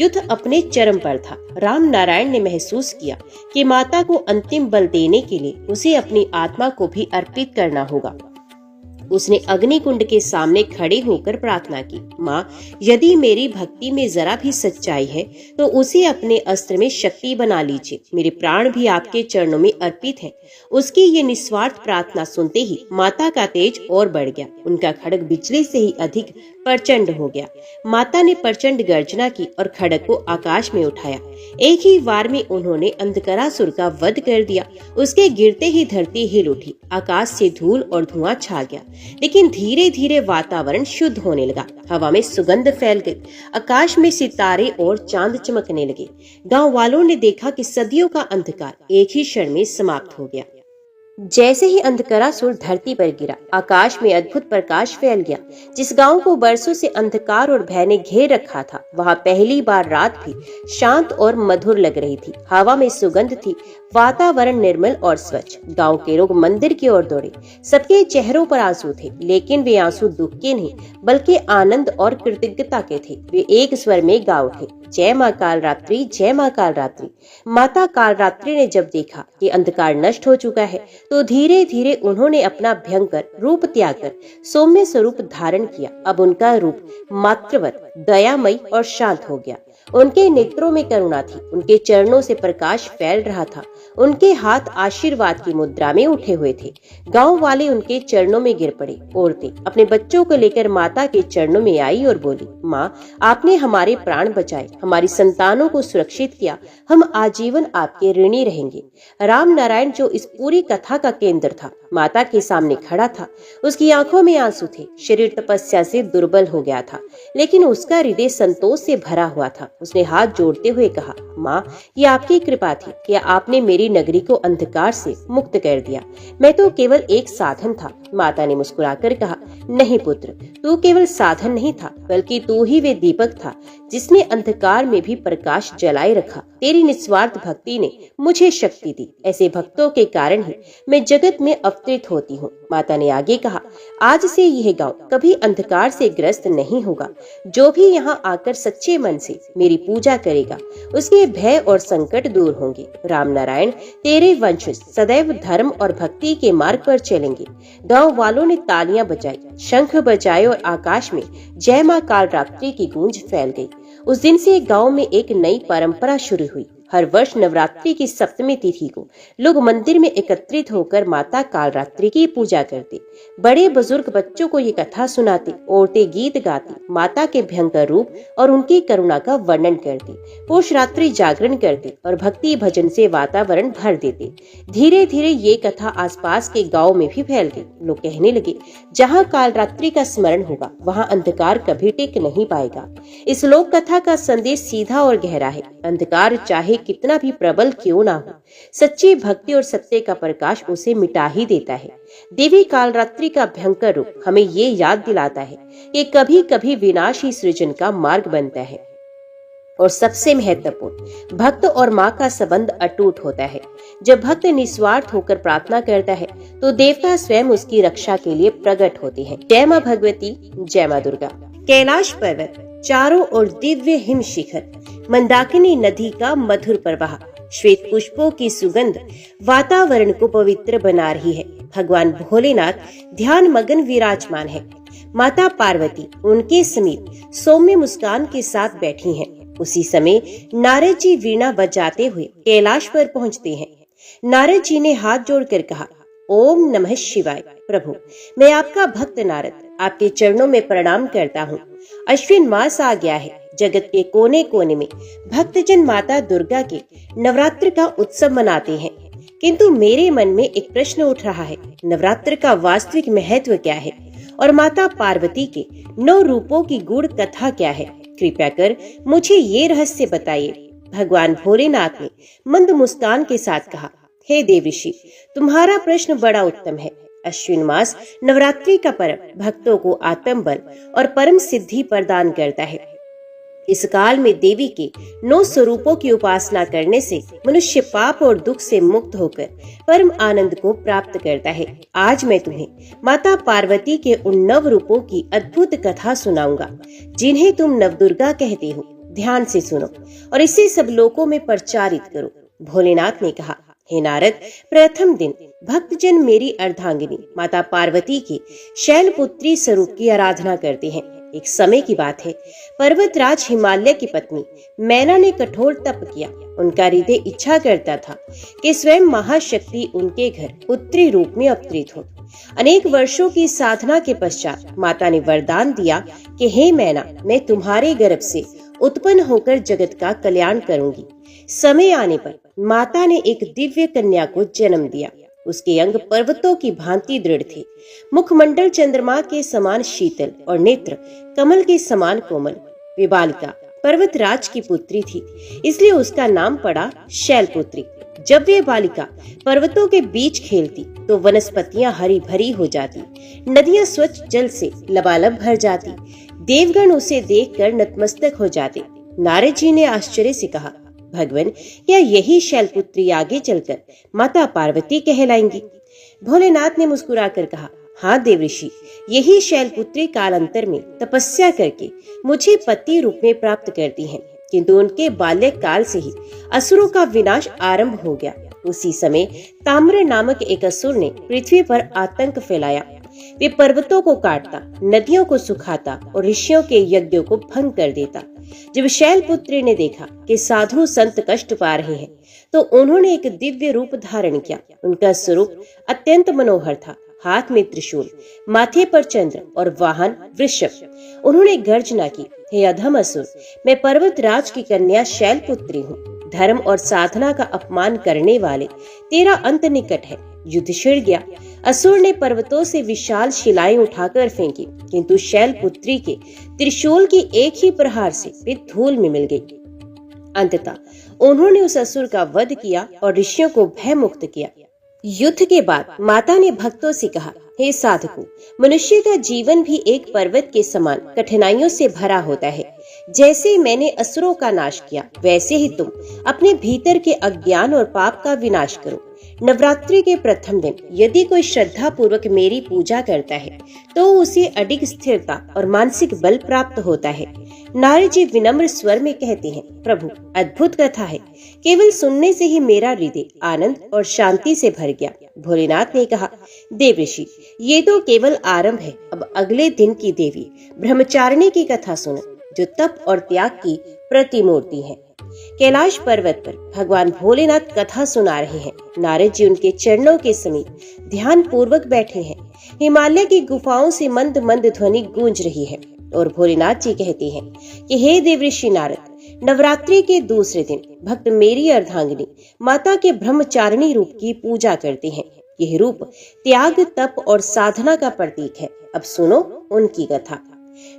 युद्ध अपने चरम पर था। राम नारायण ने महसूस किया कि माता को अंतिम बल देने के लिए उसे अपनी आत्मा को भी अर्पित करना होगा। उसने अग्निकुंड के सामने खड़े होकर प्रार्थना की, माँ, यदि मेरी भक्ति में जरा भी सच्चाई है तो उसे अपने अस्त्र में शक्ति बना लीजिए। मेरे प्राण भी आपके चरणों में अर्पित हैं। उसकी ये निस्वार्थ प्रार्थना सुनते ही माता का तेज और बढ़ गया। उनका खड्ग बिजली से ही अधिक प्रचंड हो गया। माता ने प्रचंड गर्जना की और खड्ग को आकाश में उठाया। एक ही वार में उन्होंने अंधकारासुर का वध कर दिया। उसके गिरते ही धरती हिल उठी, आकाश से धूल और धुआं छा गया। लेकिन धीरे धीरे वातावरण शुद्ध होने लगा। हवा में सुगंध फैल गई, आकाश में सितारे और चांद चमकने लगे। गांव वालों ने देखा कि सदियों का अंधकार एक ही क्षण में समाप्त हो गया। जैसे ही अंधकारासुर धरती पर गिरा, आकाश में अद्भुत प्रकाश फैल गया। जिस गांव को बरसों से अंधकार और भय ने घेर रखा था, वहां पहली बार रात भी शांत और मधुर लग रही थी। हवा में सुगंध थी, वातावरण निर्मल और स्वच्छ। गांव के लोग मंदिर की ओर दौड़े। सबके चेहरों पर आंसू थे, लेकिन वे आंसू दुख के नहीं बल्कि आनंद और कृतज्ञता के थे। वे एक स्वर में गा उठे, जय माँ कालरात्रि, जय माँ कालरात्रि। माता कालरात्रि ने जब देखा कि अंधकार नष्ट हो चुका है तो धीरे धीरे उन्होंने अपना भयंकर रूप त्याग कर सौम्य स्वरूप धारण किया। अब उनका रूप मातृवत, दयामयी और शांत हो गया। उनके नेत्रों में करुणा थी, उनके चरणों से प्रकाश फैल रहा था, उनके हाथ आशीर्वाद की मुद्रा में उठे हुए थे। गांव वाले उनके चरणों में गिर पड़े। औरतें अपने बच्चों को लेकर माता के चरणों में आई और बोली, माँ, आपने हमारे प्राण बचाए, हमारी संतानों को सुरक्षित किया, हम आजीवन आपके ऋणी रहेंगे। राम नारायण, जो इस पूरी कथा का केंद्र था, माता के सामने खड़ा था। उसकी आंखों में आंसू थे, शरीर तपस्या से दुर्बल हो गया था, लेकिन उसका हृदय संतोष से भरा हुआ था। उसने हाथ जोड़ते हुए कहा, माँ, ये आपकी कृपा थी कि आपने मेरी नगरी को अंधकार से मुक्त कर दिया। मैं तो केवल एक साधन था। माता ने मुस्कुराकर कहा, नहीं पुत्र, तू केवल साधन नहीं था, बल्कि तू ही वे दीपक था जिसने अंधकार में भी प्रकाश जलाए रखा। तेरी निस्वार्थ भक्ति ने मुझे शक्ति दी। ऐसे भक्तों के कारण ही मैं जगत में अवतरित होती हूँ। माता ने आगे कहा, आज से यह गांव कभी अंधकार से ग्रस्त नहीं होगा। जो भी यहाँ आकर सच्चे मन से मेरी पूजा करेगा, उसके भय और संकट दूर होंगे। राम नारायण, तेरे वंश सदैव धर्म और भक्ति के मार्ग पर चलेंगे। गांव वालों ने तालियां बजाई, शंख बजाए और आकाश में जय माँ कालरात्रि की गूंज फैल गई। उस दिन से गांव में एक नई परंपरा शुरू हुई। हर वर्ष नवरात्रि की सप्तमी तिथि को लोग मंदिर में एकत्रित होकर माता कालरात्रि की पूजा करते। बड़े बुजुर्ग बच्चों को ये कथा सुनाते, औरतें गीत गाती, माता के भयंकर रूप और उनकी करुणा का वर्णन करते। पुरुष रात्रि जागरण करते और भक्ति भजन से वातावरण भर देते। धीरे धीरे ये कथा आसपास के गाँव में भी फैल गई। लोग कहने लगे, जहाँ कालरात्रि का स्मरण होगा वहाँ अंधकार कभी टिक नहीं पाएगा। इस लोक कथा का संदेश सीधा और गहरा है। अंधकार चाहे कितना भी प्रबल क्यों ना हो, सच्ची भक्ति और सत्य का प्रकाश उसे मिटा ही देता है। देवी कालरात्रि का भयंकर रूप हमें ये याद दिलाता है कि कभी कभी विनाश ही सृजन का मार्ग बनता है। और सबसे महत्वपूर्ण, भक्त और माँ का संबंध अटूट होता है। जब भक्त निस्वार्थ होकर प्रार्थना करता है तो देवता स्वयं उसकी रक्षा के लिए प्रकट होते हैं। जय माँ भगवती, जय माँ दुर्गा। कैलाश पर्वत, चारों ओर दिव्य हिम शिखर, मंदाकिनी नदी का मधुर प्रवाह, श्वेत पुष्पों की सुगंध वातावरण को पवित्र बना रही है। भगवान भोलेनाथ ध्यान मगन विराजमान है। माता पार्वती उनके समीप सौम्य मुस्कान के साथ बैठी हैं। उसी समय नारद जी वीणा बजाते हुए कैलाश पर पहुंचते हैं। नारद जी ने हाथ जोड़कर कहा, ओम नमः शिवाय। प्रभु, मैं आपका भक्त नारद आपके चरणों में प्रणाम करता हूँ। अश्विन मास आ गया है। जगत के कोने कोने में भक्तजन माता दुर्गा के नवरात्र का उत्सव मनाते हैं, किंतु मेरे मन में एक प्रश्न उठ रहा है, नवरात्र का वास्तविक महत्व क्या है और माता पार्वती के 9 रूपों की गूढ़ कथा क्या है? कृपया कर मुझे ये रहस्य बताइए। भगवान भोलेनाथ ने मंद मुस्कान के साथ कहा, हे देवऋषि, तुम्हारा प्रश्न बड़ा उत्तम है। अश्विन मास नवरात्रि का पर्व भक्तों को आत्म बल और परम सिद्धि प्रदान करता है। इस काल में देवी के 9 स्वरूपों की उपासना करने से मनुष्य पाप और दुख से मुक्त होकर परम आनंद को प्राप्त करता है। आज मैं तुम्हें माता पार्वती के उन 9 रूपों की अद्भुत कथा सुनाऊंगा, जिन्हें तुम नवदुर्गा कहते हो। ध्यान से सुनो और इसे सब लोगों में प्रचारित करो। भोलेनाथ ने कहा, हे नारद, प्रथम दिन भक्तजन मेरी अर्धांगिनी माता पार्वती के शैलपुत्री स्वरूप की आराधना करते हैं। एक समय की बात है, पर्वतराज हिमालय की पत्नी मैना ने कठोर तप किया। उनका हृदय इच्छा करता था कि स्वयं महाशक्ति उनके घर पुत्री रूप में अवतरित हो। अनेक वर्षों की साधना के पश्चात माता ने वरदान दिया कि हे मैना, मैं तुम्हारे गर्भ से उत्पन्न होकर जगत का कल्याण करूंगी। समय आने पर माता ने एक दिव्य कन्या को जन्म दिया। उसके अंग पर्वतों की भांति दृढ़ थे, मुखमंडल चंद्रमा के समान शीतल और नेत्र कमल के समान कोमल। वे बालिका पर्वतराज की पुत्री थी, इसलिए उसका नाम पड़ा शैलपुत्री। जब वे बालिका पर्वतों के बीच खेलती तो वनस्पतियां हरी भरी हो जाती, नदियां स्वच्छ जल से लबालब भर जाती। देवगण उसे देखकर नतमस्तक हो जाते। नारद जी ने आश्चर्य से कहा, भगवान, क्या यही शैलपुत्री आगे चलकर माता पार्वती कहलाएंगी? भोलेनाथ ने मुस्कुराकर कहा, हाँ देवऋषि, यही शैलपुत्री कालांतर में तपस्या करके मुझे पति रूप में प्राप्त करती हैं। किंतु उनके बाल्यक काल से ही असुरों का विनाश आरंभ हो गया। उसी समय ताम्र नामक एक असुर ने पृथ्वी पर आतंक फैलाया। वे पर्वतों को काटता, नदियों को सुखाता और ऋषियों के यज्ञों को भंग कर देता। जब शैलपुत्री ने देखा कि साधु संत कष्ट पा रहे हैं, तो उन्होंने एक दिव्य रूप धारण किया। उनका स्वरूप अत्यंत मनोहर था। हाथ में त्रिशूल, माथे पर चंद्र और वाहन वृषभ। उन्होंने गर्जना की, हे अधम असुर, मैं पर्वतराज की कन्या शैलपुत्री हूँ। धर्म और साधना का अपमान करने वाले, तेरा अंत निकट है। युद्ध छिड़ गया। असुर ने पर्वतों से विशाल शिलाएं उठाकर फेंकी, किंतु शैलपुत्री के त्रिशूल की एक ही प्रहार से वे धूल में मिल गई। अंततः उन्होंने उस असुर का वध किया और ऋषियों को भय मुक्त किया। युद्ध के बाद माता ने भक्तों से कहा, हे साधको, मनुष्य का जीवन भी एक पर्वत के समान कठिनाइयों से भरा होता है। जैसे मैंने असुरों का नाश किया, वैसे ही तुम अपने भीतर के अज्ञान और पाप का विनाश करो। नवरात्रि के प्रथम दिन यदि कोई श्रद्धा पूर्वक मेरी पूजा करता है, तो उसे अडिग स्थिरता और मानसिक बल प्राप्त होता है। नारद जी विनम्र स्वर में कहते हैं, प्रभु, अद्भुत कथा है। केवल सुनने से ही मेरा हृदय आनंद और शांति से भर गया। भोलेनाथ ने कहा, देवऋषि, ये तो केवल आरंभ है। अब अगले दिन की देवी ब्रह्मचारिणी की कथा सुनो, जो तप और त्याग की प्रतिमूर्ति है। कैलाश पर्वत पर भगवान भोलेनाथ कथा सुना रहे हैं। नारद जी उनके चरणों के समीप ध्यान पूर्वक बैठे हैं। हिमालय की गुफाओं से मंद मंद ध्वनि गूंज रही है और भोलेनाथ जी कहते हैं कि हे देवऋषि नारद, नवरात्रि के दूसरे दिन भक्त मेरी अर्धांगिनी माता के ब्रह्मचारिणी रूप की पूजा करते हैं। यह रूप त्याग, तप और साधना का प्रतीक है। अब सुनो उनकी कथा।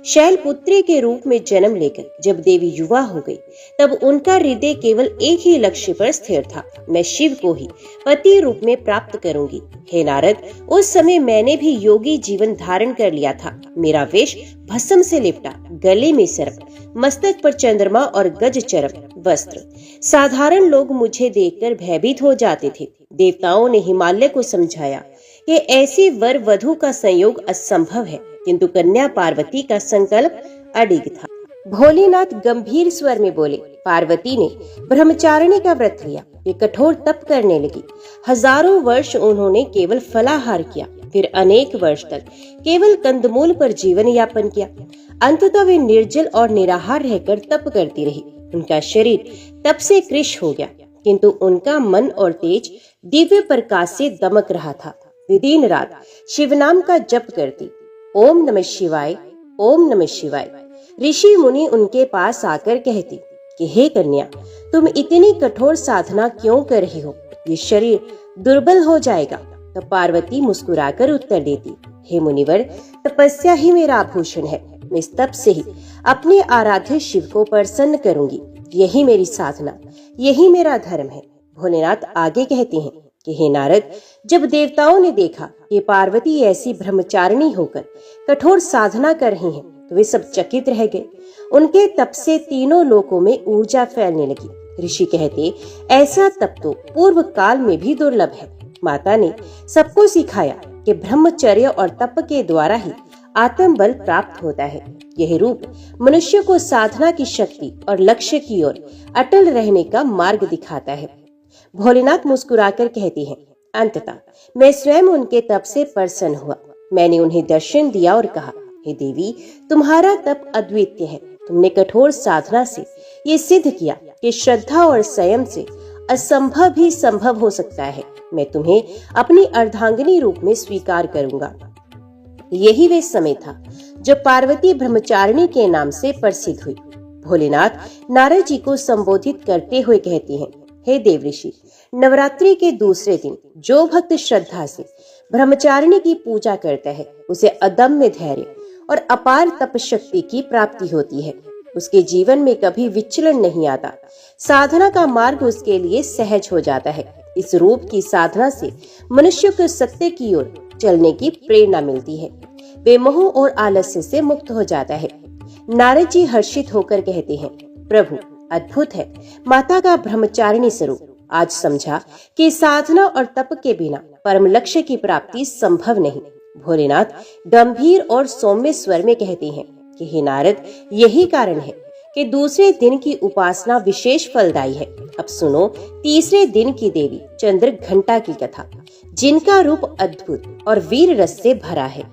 शैलपुत्री के रूप में जन्म लेकर जब देवी युवा हो गई, तब उनका हृदय केवल एक ही लक्ष्य पर स्थिर था, मैं शिव को ही पति रूप में प्राप्त करूंगी। हे नारद, उस समय मैंने भी योगी जीवन धारण कर लिया था। मेरा वेश भस्म से लिपटा, गले में सर्प, मस्तक पर चंद्रमा और गज चरम वस्त्र। साधारण लोग मुझे देखकर भयभीत हो जाते थे। देवताओं ने हिमालय को समझाया कि ऐसी वर वधु का संयोग असंभव है, किंतु कन्या पार्वती का संकल्प अडिग था। भोलेनाथ गंभीर स्वर में बोले, पार्वती ने ब्रह्मचारिणी का व्रत लिया। वे कठोर तप करने लगी। हजारों वर्ष उन्होंने केवल फलाहार किया, फिर अनेक वर्ष तक केवल कंदमूल पर जीवन यापन किया। अंततः वे निर्जल और निराहार रहकर तप करती रही। उनका शरीर तप से कृश हो गया, किंतु उनका मन और तेज दिव्य प्रकाश से दमक रहा था। वे दिन रात शिव नाम का जप करती, ओम नमः शिवाय, ओम नमः शिवाय। ऋषि मुनि उनके पास आकर कहती कि हे कन्या, तुम इतनी कठोर साधना क्यों कर रही हो? ये शरीर दुर्बल हो जाएगा। तो पार्वती मुस्कुराकर उत्तर देती, हे मुनिवर, तपस्या ही मेरा आभूषण है। मैं इस तप से ही अपने आराध्य शिव को प्रसन्न करूंगी। यही मेरी साधना, यही मेरा धर्म है। भोलेनाथ आगे कहते हैं कि हे नारद, जब देवताओं ने देखा कि पार्वती ऐसी ब्रह्मचारिणी होकर कठोर साधना कर रही हैं, तो वे सब चकित रह गए। उनके तप से तीनों लोकों में ऊर्जा फैलने लगी। ऋषि कहते, ऐसा तप तो पूर्व काल में भी दुर्लभ है। माता ने सबको सिखाया कि ब्रह्मचर्य और तप के द्वारा ही आत्म बल प्राप्त होता है। यह रूप मनुष्य को साधना की शक्ति और लक्ष्य की ओर अटल रहने का मार्ग दिखाता है। भोलेनाथ मुस्कुराकर कहते हैं, अंततः मैं स्वयं उनके तप से प्रसन्न हुआ। मैंने उन्हें दर्शन दिया और कहा, हे देवी, तुम्हारा तप अद्वितीय है। तुमने कठोर साधना से ये सिद्ध किया कि श्रद्धा और संयम से असंभव भी संभव हो सकता है। मैं तुम्हें अपनी अर्धांगिनी रूप में स्वीकार करूंगा। यही वे समय था जब पार्वती ब्रह्मचारिणी के नाम से प्रसिद्ध हुई। भोलेनाथ नारद जी को संबोधित करते हुए कहते हैं, हे देवऋषि, नवरात्रि के दूसरे दिन जो भक्त श्रद्धा से ब्रह्मचारिणी की पूजा करता है, उसे अदम्य धैर्य और अपार तप शक्ति की प्राप्ति होती है। उसके जीवन में कभी विचलन नहीं आता। साधना का मार्ग उसके लिए सहज हो जाता है। इस रूप की साधना से मनुष्य को सत्य की ओर चलने की प्रेरणा मिलती है। वे मोह और आलस्य से मुक्त हो जाता है। नारद जी हर्षित होकर कहते हैं, प्रभु, अद्भुत है माता का ब्रह्मचारिणी स्वरूप। आज समझा कि साधना और तप के बिना परम लक्ष्य की प्राप्ति संभव नहीं। भोलेनाथ गंभीर और सौम्य स्वर में कहते हैं कि हे नारद, यही कारण है कि दूसरे दिन की उपासना विशेष फलदायी है। अब सुनो तीसरे दिन की देवी चंद्र घंटा की कथा, जिनका रूप अद्भुत और वीर रस से भरा है।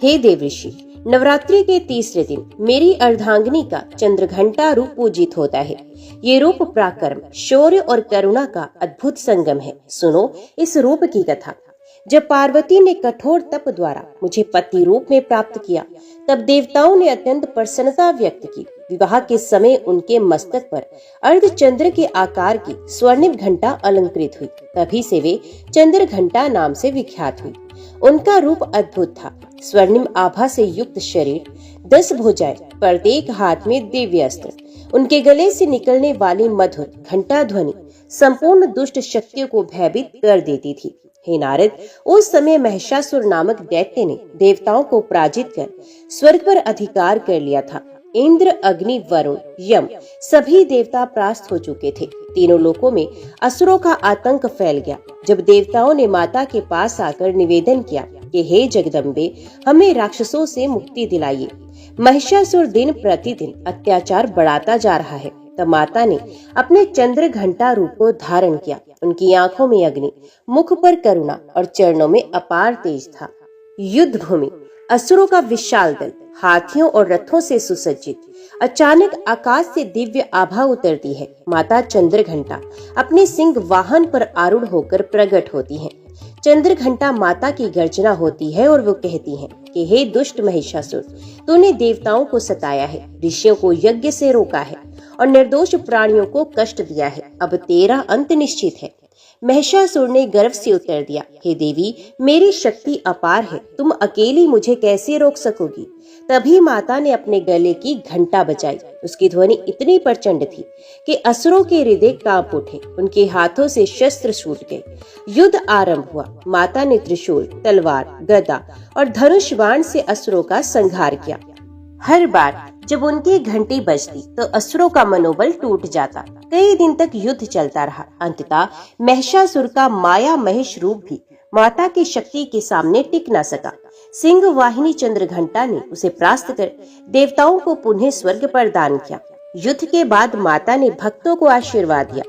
हे देवऋषि, नवरात्रि के तीसरे दिन मेरी अर्धांगिनी का चंद्र घंटा रूप पूजित होता है। ये रूप पराक्रम, शौर्य और करुणा का अद्भुत संगम है। सुनो इस रूप की कथा। जब पार्वती ने कठोर तप द्वारा मुझे पति रूप में प्राप्त किया, तब देवताओं ने अत्यंत प्रसन्नता व्यक्त की। विवाह के समय उनके मस्तक पर अर्धचंद्र के आकार की स्वर्णिम घंटा अलंकृत हुई। तभी से वे चंद्र घंटा नाम से विख्यात हुई। उनका रूप अद्भुत था। स्वर्णिम आभा से युक्त शरीर, 10 भुजाएं, प्रत्येक हाथ में दिव्य अस्त्र। उनके गले से निकलने वाली मधुर घंटा ध्वनि संपूर्ण दुष्ट शक्तियों को भयभीत कर देती थी। हे नारद, उस समय महिषासुर नामक दैत्य ने देवताओं को पराजित कर स्वर्ग पर अधिकार कर लिया था। इंद्र, अग्नि, वरुण, यम सभी देवता परास्त हो चुके थे। तीनों लोकों में असुरों का आतंक फैल गया। जब देवताओं ने माता के पास आकर निवेदन किया कि हे जगदम्बे, हमें राक्षसों से मुक्ति दिलाइए, महिषासुर दिन प्रतिदिन अत्याचार बढ़ाता जा रहा है, तब माता ने अपने चंद्र घंटा रूप को धारण किया। उनकी आंखों में अग्नि, मुख पर करुणा और चरणों में अपार तेज था। युद्ध भूमि, असुरों का विशाल दल हाथियों और रथों से सुसज्जित। अचानक आकाश से दिव्य आभा उतरती है। माता चंद्र घंटा अपने सिंह वाहन पर आरूढ़ होकर प्रकट होती हैं। चंद्र घंटा माता की गर्जना होती है और वो कहती हैं कि हे दुष्ट महिषासुर, तूने देवताओं को सताया है, ऋषियों को यज्ञ से रोका है और निर्दोष प्राणियों को कष्ट दिया है। अब तेरा अंत निश्चित है। महिषासुर ने गर्व से उत्तर दिया, हे देवी, मेरी शक्ति अपार है, तुम अकेली मुझे कैसे रोक सकोगी। तभी माता ने अपने गले की घंटा बजाई। उसकी ध्वनि इतनी प्रचंड थी कि असुरों के हृदय कांप उठे। उनके हाथों से शस्त्र छूट गए। युद्ध आरंभ हुआ। माता ने त्रिशूल, तलवार, गदा और धनुष बाण से असुरों का संहार किया। हर बार जब उनकी घंटी बजती तो असुरों का मनोबल टूट जाता। कई दिन तक युद्ध चलता रहा। अंततः महिषासुर का माया महेश रूप भी माता की शक्ति के सामने टिक न सका। सिंह वाहिनी चंद्र घंटा ने उसे परास्त कर देवताओं को पुनः स्वर्ग पर दान किया। युद्ध के बाद माता ने भक्तों को आशीर्वाद दिया,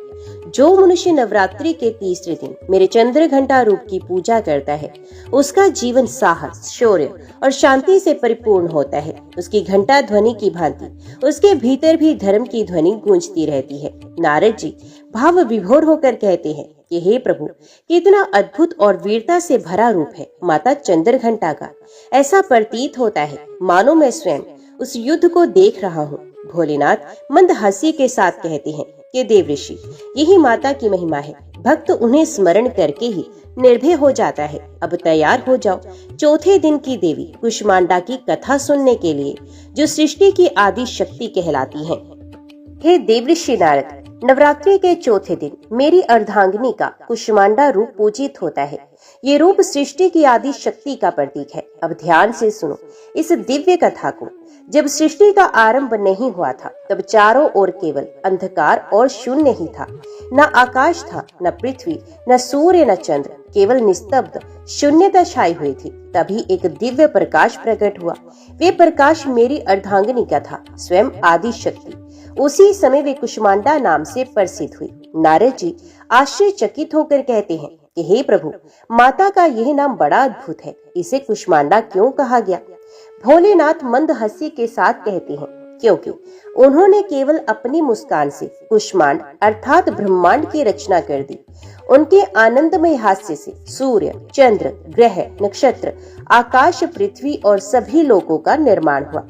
जो मनुष्य नवरात्रि के तीसरे दिन मेरे चंद्र घंटा रूप की पूजा करता है, उसका जीवन साहस, शौर्य और शांति से परिपूर्ण होता है। उसकी घंटा ध्वनि की भांति उसके भीतर भी धर्म की ध्वनि गूंजती रहती है। नारद जी भाव विभोर होकर कहते हैं कि हे प्रभु, कितना अद्भुत और वीरता से भरा रूप है माता चंद्र घंटा का। ऐसा प्रतीत होता है मानो मैं स्वयं उस युद्ध को देख रहा हूँ। भोलेनाथ मंद हंसी के साथ कहते हैं कि देवऋषि, यही माता की महिमा है। भक्त उन्हें स्मरण करके ही निर्भय हो जाता है। अब तैयार हो जाओ चौथे दिन की देवी कुष्मांडा की कथा सुनने के लिए, जो सृष्टि की आदि शक्ति कहलाती हैं। हे देवऋषि नारद, नवरात्रि के चौथे दिन मेरी अर्धांगिनी का कुष्मांडा रूप पूजित होता है। ये रूप सृष्टि की आदि शक्ति का प्रतीक है। अब ध्यान से सुनो इस दिव्य कथा को। जब सृष्टि का आरंभ नहीं हुआ था, तब चारों ओर केवल अंधकार और शून्य ही था। न आकाश था, न पृथ्वी, न सूर्य, न चंद्र, केवल निस्तब्ध शून्यता छाई हुई थी। तभी एक दिव्य प्रकाश प्रकट हुआ। वे प्रकाश मेरी अर्धांगिनी का था, स्वयं आदि शक्ति। उसी समय वे कुष्मांडा नाम से प्रसिद्ध हुई। नारद जी आश्चर्यचकित होकर कहते हैं कि हे प्रभु, माता का यह नाम बड़ा अद्भुत है। इसे कुष्मांडा क्यों कहा गया? भोलेनाथ मंद हंसी के साथ कहते हैं, क्योंकि उन्होंने केवल अपनी मुस्कान से कुष्मांड अर्थात ब्रह्मांड की रचना कर दी। उनके आनंदमय हास्य से सूर्य, चंद्र, ग्रह, नक्षत्र, आकाश, पृथ्वी और सभी लोकों का निर्माण हुआ।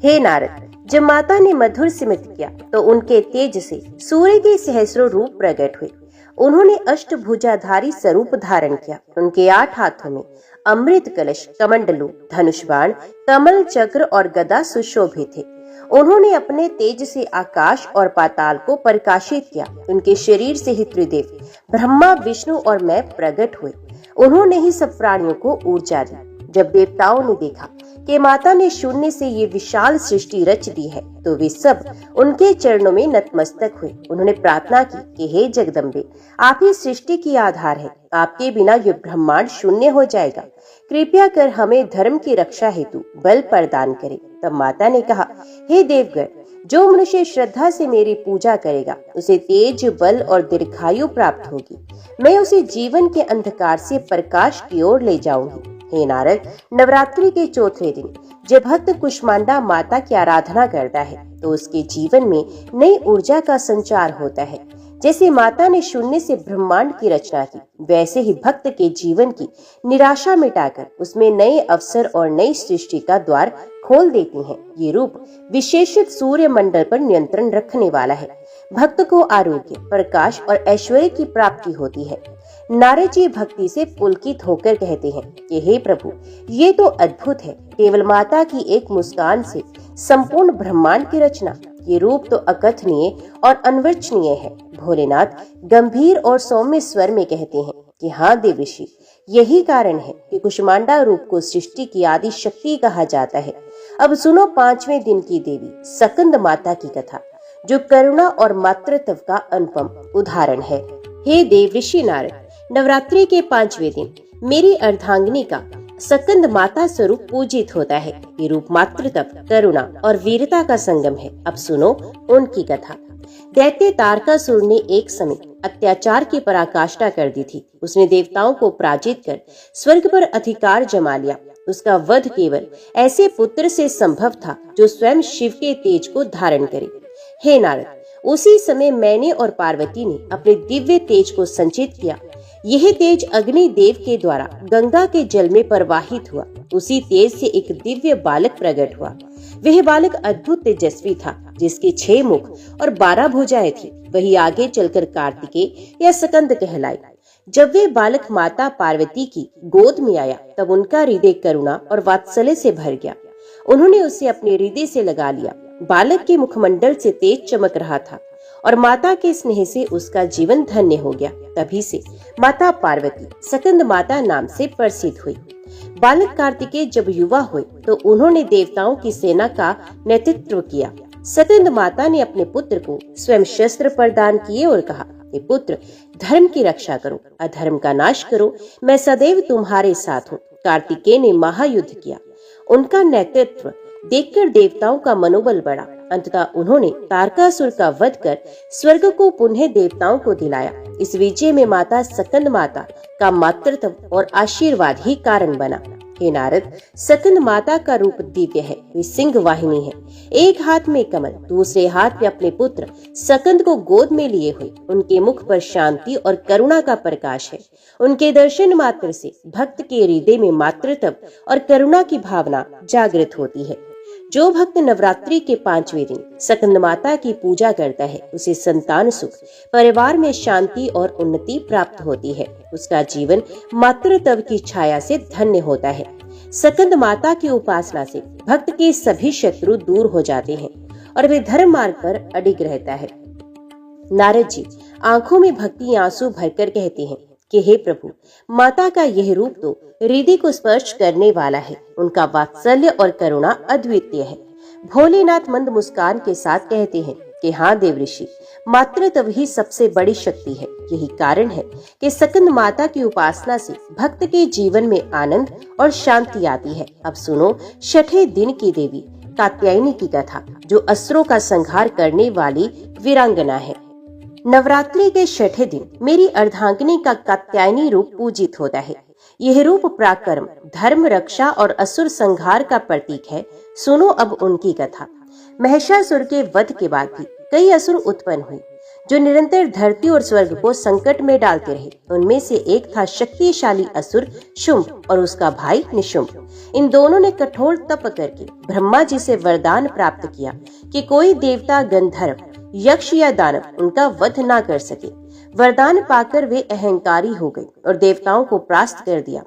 हे नारद, जब माता ने मधुर स्मित किया तो उनके तेज से सूर्य के सहस्रों रूप प्रकट हुए। उन्होंने अष्टभुजाधारी स्वरूप धारण किया। उनके 8 हाथों में अमृत कलश, कमंडलू, धनुष बाण, कमल, चक्र और गदा सुशोभित थे। उन्होंने अपने तेज से आकाश और पाताल को प्रकाशित किया। उनके शरीर से ही त्रिदेव ब्रह्मा, विष्णु और मैं प्रकट हुए। उन्होंने ही सब प्राणियों को ऊर्जा दी। जब देवताओं ने देखा कि माता ने शून्य से ये विशाल सृष्टि रच दी है, तो वे सब उनके चरणों में नतमस्तक हुए। उन्होंने प्रार्थना की कि हे जगदम्बे, आप ही सृष्टि की आधार है। आपके बिना ये ब्रह्मांड शून्य हो जाएगा। कृपया कर हमें धर्म की रक्षा हेतु बल प्रदान करें। तब माता ने कहा, हे देवगण, जो मनुष्य श्रद्धा से मेरी पूजा करेगा उसे तेज, बल और दीर्घायु प्राप्त होगी। मैं उसे जीवन के अंधकार से प्रकाश की ओर ले जाऊंगी। हे नारद, नवरात्रि के चौथे दिन जब भक्त कुष्मांडा माता की आराधना करता है तो उसके जीवन में नई ऊर्जा का संचार होता है। जैसे माता ने शून्य से ब्रह्मांड की रचना की, वैसे ही भक्त के जीवन की निराशा मिटाकर उसमें नए अवसर और नई सृष्टि का द्वार खोल देती हैं। ये रूप विशेषित सूर्य मंडल पर नियंत्रण रखने वाला है। भक्त को आरोग्य, प्रकाश और ऐश्वर्य की प्राप्ति होती है। नारद जी भक्ति से पुलकित होकर कहते हैं कि हे प्रभु, ये तो अद्भुत है। केवल माता की एक मुस्कान से संपूर्ण ब्रह्मांड की रचना। ये रूप तो अकथनीय और अनवर्चनीय है। भोलेनाथ गंभीर और सौम्य स्वर में कहते हैं कि हाँ देवऋषि, यही कारण है कि कुष्मांडा रूप को सृष्टि की आदि शक्ति कहा जाता है। अब सुनो 5वें दिन की देवी सकंद माता की कथा, जो करुणा और मातृत्व का अनुपम उदाहरण है। हे देवऋषि नारद, नवरात्रि के 5वें दिन मेरी अर्धांगिनी का सकंद माता स्वरूप पूजित होता है। ये रूप मातृत्व, करुणा और वीरता का संगम है। अब सुनो उनकी कथा। दैत्य तारकासुर ने एक समय अत्याचार की पराकाष्ठा कर दी थी। उसने देवताओं को पराजित कर स्वर्ग पर अधिकार जमा लिया। उसका वध केवल ऐसे पुत्र से संभव था जो स्वयं शिव के तेज को धारण करे। हे नारद, उसी समय मैंने और पार्वती ने अपने दिव्य तेज को संचित किया। यह तेज अग्नि देव के द्वारा गंगा के जल में प्रवाहित हुआ। उसी तेज से एक दिव्य बालक प्रकट हुआ। वह बालक अद्भुत तेजस्वी था, जिसके 6 मुख और 12 भुजाएं थी। वही आगे चलकर कार्तिकेय या सकंद कहलाई। जब वे बालक माता पार्वती की गोद में आया, तब उनका हृदय करुणा और वात्सल्य से भर गया। उन्होंने उसे अपने हृदय से लगा लिया। बालक के मुखमंडल से तेज चमक रहा था और माता के स्नेह से उसका जीवन धन्य हो गया। तभी से माता पार्वती सकंद माता नाम से प्रसिद्ध हुई। बालक कार्तिकेय जब युवा हुए तो उन्होंने देवताओं की सेना का नेतृत्व किया। सकंद माता ने अपने पुत्र को स्वयं शस्त्र प्रदान किए और कहा, हे पुत्र, धर्म की रक्षा करो, अधर्म का नाश करो, मैं सदैव तुम्हारे साथ हूँ। कार्तिकेय ने महायुद्ध किया। उनका नेतृत्व देखकर देवताओं का मनोबल बढ़ा। अंततः उन्होंने तारकासुर का वध कर स्वर्ग को पुनः देवताओं को दिलाया। इस विजय में माता सकंद माता का मातृत्व और आशीर्वाद ही कारण बना। हे नारद, सकंद माता का रूप दिव्य है। वे सिंह वाहिनी है। एक हाथ में कमल, दूसरे हाथ में अपने पुत्र सकंद को गोद में लिए हुए। उनके मुख पर शांति और करुणा का प्रकाश है। उनके दर्शन मात्र से भक्त के हृदय में मातृत्व और करुणा की भावना जागृत होती है। जो भक्त नवरात्रि के 5वें दिन सकंद माता की पूजा करता है, उसे संतान सुख, परिवार में शांति और उन्नति प्राप्त होती है। उसका जीवन मातृत्व की छाया से धन्य होता है। सकंद माता की उपासना से भक्त के सभी शत्रु दूर हो जाते हैं और वे धर्म मार्ग पर अडिग रहता है। नारद जी आंखों में भक्ति आंसू भरकर कहते हैं कि हे प्रभु, माता का यह रूप तो हृदय को स्पर्श करने वाला है। उनका वात्सल्य और करुणा अद्वितीय है। भोलेनाथ मंद मुस्कान के साथ कहते हैं कि हाँ देवऋषि, मातृत्व ही सबसे बड़ी शक्ति है। यही कारण है कि सकंद माता की उपासना से भक्त के जीवन में आनंद और शांति आती है। अब सुनो छठे दिन की देवी कात्यायनी की कथा, जो असुरों का संहार करने वाली वीरांगना है। नवरात्रि के छठे दिन मेरी अर्धांगिनी का कात्यायनी रूप पूजित होता है। यह रूप पराक्रम, धर्म रक्षा और असुर संहार का प्रतीक है। सुनो अब उनकी कथा। महिषासुर के वध के बाद भी कई असुर उत्पन्न हुए, जो निरंतर धरती और स्वर्ग को संकट में डालते रहे। उनमें से एक था शक्तिशाली असुर शुंभ और उसका भाई निशुंभ। इन दोनों ने कठोर तप करके ब्रह्मा जी से वरदान प्राप्त किया कि कोई देवता, गंधर्व, यक्ष या दानव उनका वध ना कर सके। वरदान पाकर वे अहंकारी हो गए और देवताओं को परास्त कर दिया।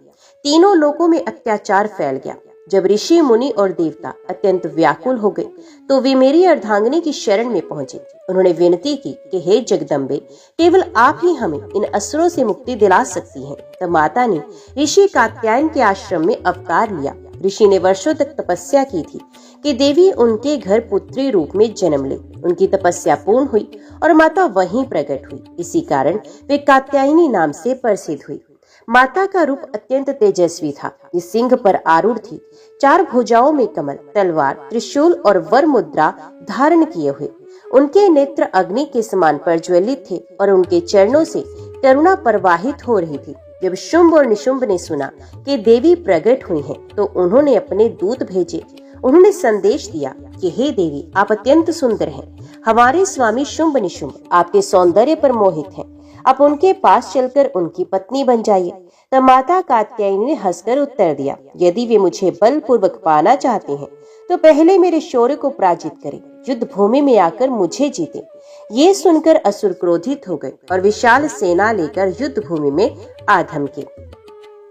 तीनों लोकों में अत्याचार फैल गया। जब ऋषि, मुनि और देवता अत्यंत व्याकुल हो गए तो वे मेरी अर्धांगिनी की शरण में पहुंचे। उन्होंने विनती की कि हे जगदम्बे, केवल आप ही हमें इन असुरों से मुक्ति दिला सकती हैं। तब माता ने ऋषि कात्यायन के आश्रम में अवतार लिया। ऋषि ने वर्षों तक तपस्या की थी कि देवी उनके घर पुत्री रूप में जन्म ले। उनकी तपस्या पूर्ण हुई और माता वहीं प्रकट हुई। इसी कारण वे कात्यायनी नाम से प्रसिद्ध हुई। माता का रूप अत्यंत तेजस्वी था। ये सिंह पर आरूढ़ थी, 4 भुजाओं में कमल, तलवार, त्रिशूल और वर मुद्रा धारण किए हुए। उनके नेत्र अग्नि के समान प्रज्वलित थे और उनके चरणों से करुणा प्रवाहित हो रही थी। जब शुंभ और निशुंभ ने सुना कि देवी प्रकट हुई हैं, तो उन्होंने अपने दूत भेजे। उन्होंने संदेश दिया कि हे देवी, आप अत्यंत सुंदर हैं। हमारे स्वामी शुंभ निशुंभ आपके सौंदर्य पर मोहित हैं। आप उनके पास चलकर उनकी पत्नी बन जाइए। तब माता कात्यायनी ने हंसकर उत्तर दिया, यदि वे मुझे बलपूर्वक पाना चाहते हैं तो पहले मेरे शौर्य को पराजित करें, युद्ध भूमि में आकर मुझे जीते। ये सुनकर असुर क्रोधित हो गए और विशाल सेना लेकर युद्ध भूमि में आ धमके।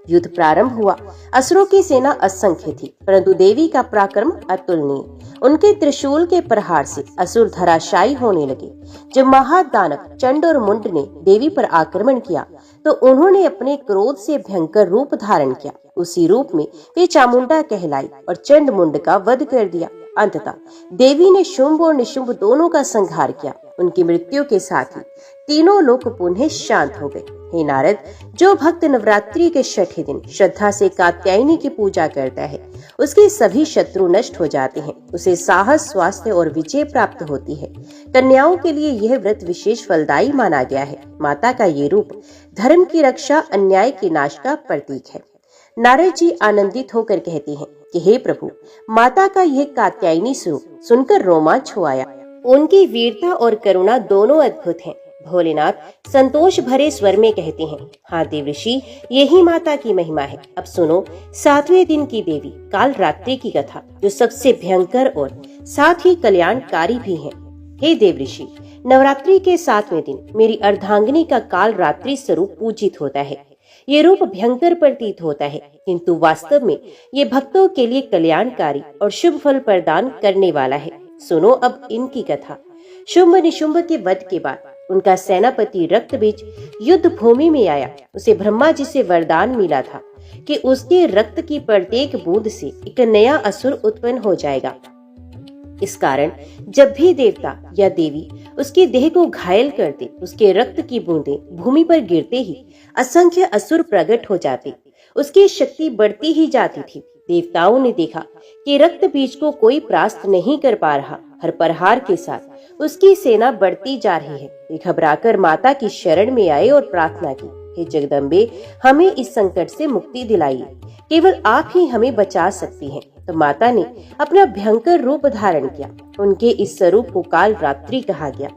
युद्ध प्रारंभ हुआ। असुरों की सेना असंख्य थी, परंतु देवी का पराक्रम अतुलनीय। उनके त्रिशूल के प्रहार से असुर धराशायी होने लगे। जब महादानव चंड और मुंड ने देवी पर आक्रमण किया तो उन्होंने अपने क्रोध से भयंकर रूप धारण किया। उसी रूप में वे चामुंडा कहलाई और चंड मुंड का वध कर दिया। अंततः देवी ने शुंभ और निशुंभ दोनों का संहार किया। उनकी मृत्यु के साथ ही तीनों लोग पुनः शांत हो गए। हे नारद, जो भक्त नवरात्रि के छठे दिन श्रद्धा से कात्यायनी की पूजा करता है, उसके सभी शत्रु नष्ट हो जाते हैं। उसे साहस, स्वास्थ्य और विजय प्राप्त होती है। कन्याओं के लिए यह व्रत विशेष फलदायी माना गया है। माता का ये रूप धर्म की रक्षा, अन्याय के नाश का प्रतीक है। नारद जी आनंदित होकर कहते हैं कि हे प्रभु, माता का यह कात्यायनी स्वरूप सुनकर रोमांच हो आया। उनकी वीरता और करुणा दोनों अद्भुत हैं। भोलेनाथ संतोष भरे स्वर में कहते हैं, हाँ देवऋषि, यही माता की महिमा है। अब सुनो 7वें दिन की देवी काल रात्रि की कथा, जो सबसे भयंकर और साथ ही कल्याणकारी भी है। हे देवऋषि, नवरात्रि के 7वें दिन मेरी अर्धांगिनी का काल रात्रि स्वरूप पूजित होता है। ये रूप भयंकर प्रतीत होता है, किंतु वास्तव में ये भक्तों के लिए कल्याणकारी और शुभ फल प्रदान करने वाला है। सुनो अब इनकी कथा। शुंभ निशुंभ के वध के बाद उनका सेनापति रक्तबीज युद्ध भूमि में आया। उसे ब्रह्मा जी से वरदान मिला था कि उसके रक्त की प्रत्येक बूंद से एक नया असुर उत्पन्न हो जाएगा। इस कारण जब भी देवता या देवी उसके देह को घायल करते, उसके रक्त की बूंदें भूमि पर गिरते ही असंख्य असुर प्रकट हो जाते। उसकी शक्ति बढ़ती ही जाती थी। देवताओं ने देखा कि रक्त बीज को कोई परास्त नहीं कर पा रहा। हर प्रहार के साथ उसकी सेना बढ़ती जा रही है। वे घबराकर माता की शरण में आए और प्रार्थना की, हे जगदम्बे, हमें इस संकट से मुक्ति दिलाइए। केवल आप ही हमें बचा सकती हैं। तो माता ने अपना भयंकर रूप धारण किया। उनके इस स्वरूप को काल रात्रि कहा गया।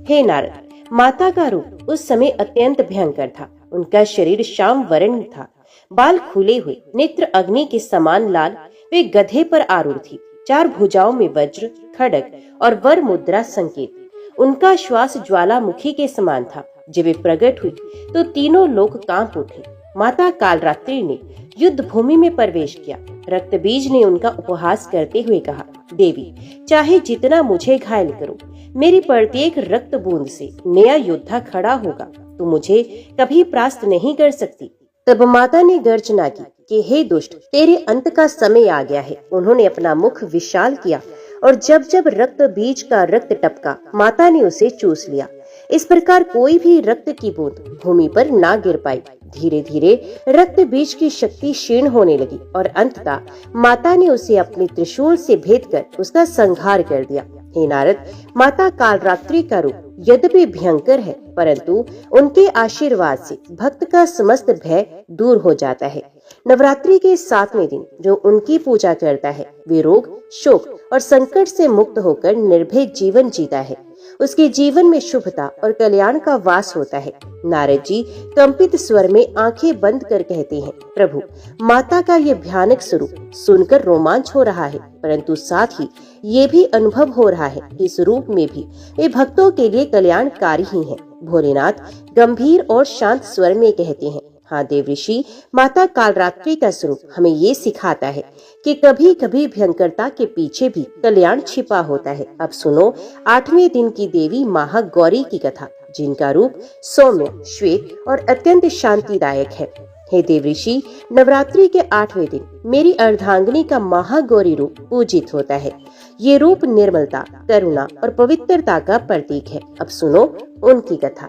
हे नारद, माता का रूप उस समय अत्यंत भयंकर था। उनका शरीर श्याम वर्ण था, बाल खुले हुए, नेत्र अग्नि के समान लाल। वे गधे पर आरूढ़ थी। 4 भुजाओं में वज्र, खड्ग और वर मुद्रा संकेत। उनका श्वास ज्वालामुखी के समान था। जब वे प्रकट हुई तो तीनों लोग कांप उठे। माता कालरात्रि ने युद्ध भूमि में प्रवेश किया। रक्त बीज ने उनका उपहास करते हुए कहा, देवी, चाहे जितना मुझे घायल करो, मेरी प्रत्येक रक्त बूंद से नया योद्धा खड़ा होगा तो मुझे कभी परास्त नहीं कर सकती। तब माता ने गर्जना की कि हे दुष्ट, तेरे अंत का समय आ गया है। उन्होंने अपना मुख विशाल किया और जब जब रक्त बीज का रक्त टपका, माता ने उसे चूस लिया। इस प्रकार कोई भी रक्त की बूंद भूमि पर ना गिर पाई। धीरे धीरे रक्त बीज की शक्ति क्षीण होने लगी और अंततः माता ने उसे अपने त्रिशूल से भेद कर उसका संहार कर दिया। हे नारद, माता कालरात्रि का रूप यद्यपि भयंकर है, परंतु उनके आशीर्वाद से भक्त का समस्त भय दूर हो जाता है। नवरात्रि के 7वें दिन जो उनकी पूजा करता है, वे रोग, शोक और संकट से मुक्त होकर निर्भय जीवन जीता है। उसके जीवन में शुभता और कल्याण का वास होता है। नारद जी कंपित स्वर में आंखें बंद कर कहते हैं, प्रभु, माता का ये भयानक स्वरूप सुनकर रोमांच हो रहा है, परंतु साथ ही ये भी अनुभव हो रहा है कि इस रूप में भी वे भक्तों के लिए कल्याणकारी ही है। भोलेनाथ गंभीर और शांत स्वर में कहते हैं, हाँ देव ऋषि, माता कालरात्रि का स्वरूप हमें ये सिखाता है कि कभी कभी भयंकरता के पीछे भी कल्याण छिपा होता है। अब सुनो 8वें दिन की देवी महागौरी की कथा, जिनका रूप सौम्य, श्वेत और अत्यंत शांतिदायक है। हे देव ऋषि, नवरात्रि के 8वें दिन मेरी अर्धांगिनी का महागौरी रूप पूजित होता है। ये रूप निर्मलता, करुणा और पवित्रता का प्रतीक है। अब सुनो उनकी कथा।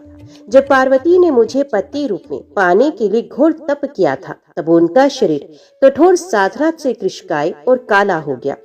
जब पार्वती ने मुझे पति रूप में पाने के लिए घोर तप किया था, तब उनका शरीर कठोर साधना से कृशकाय और काला हो गया।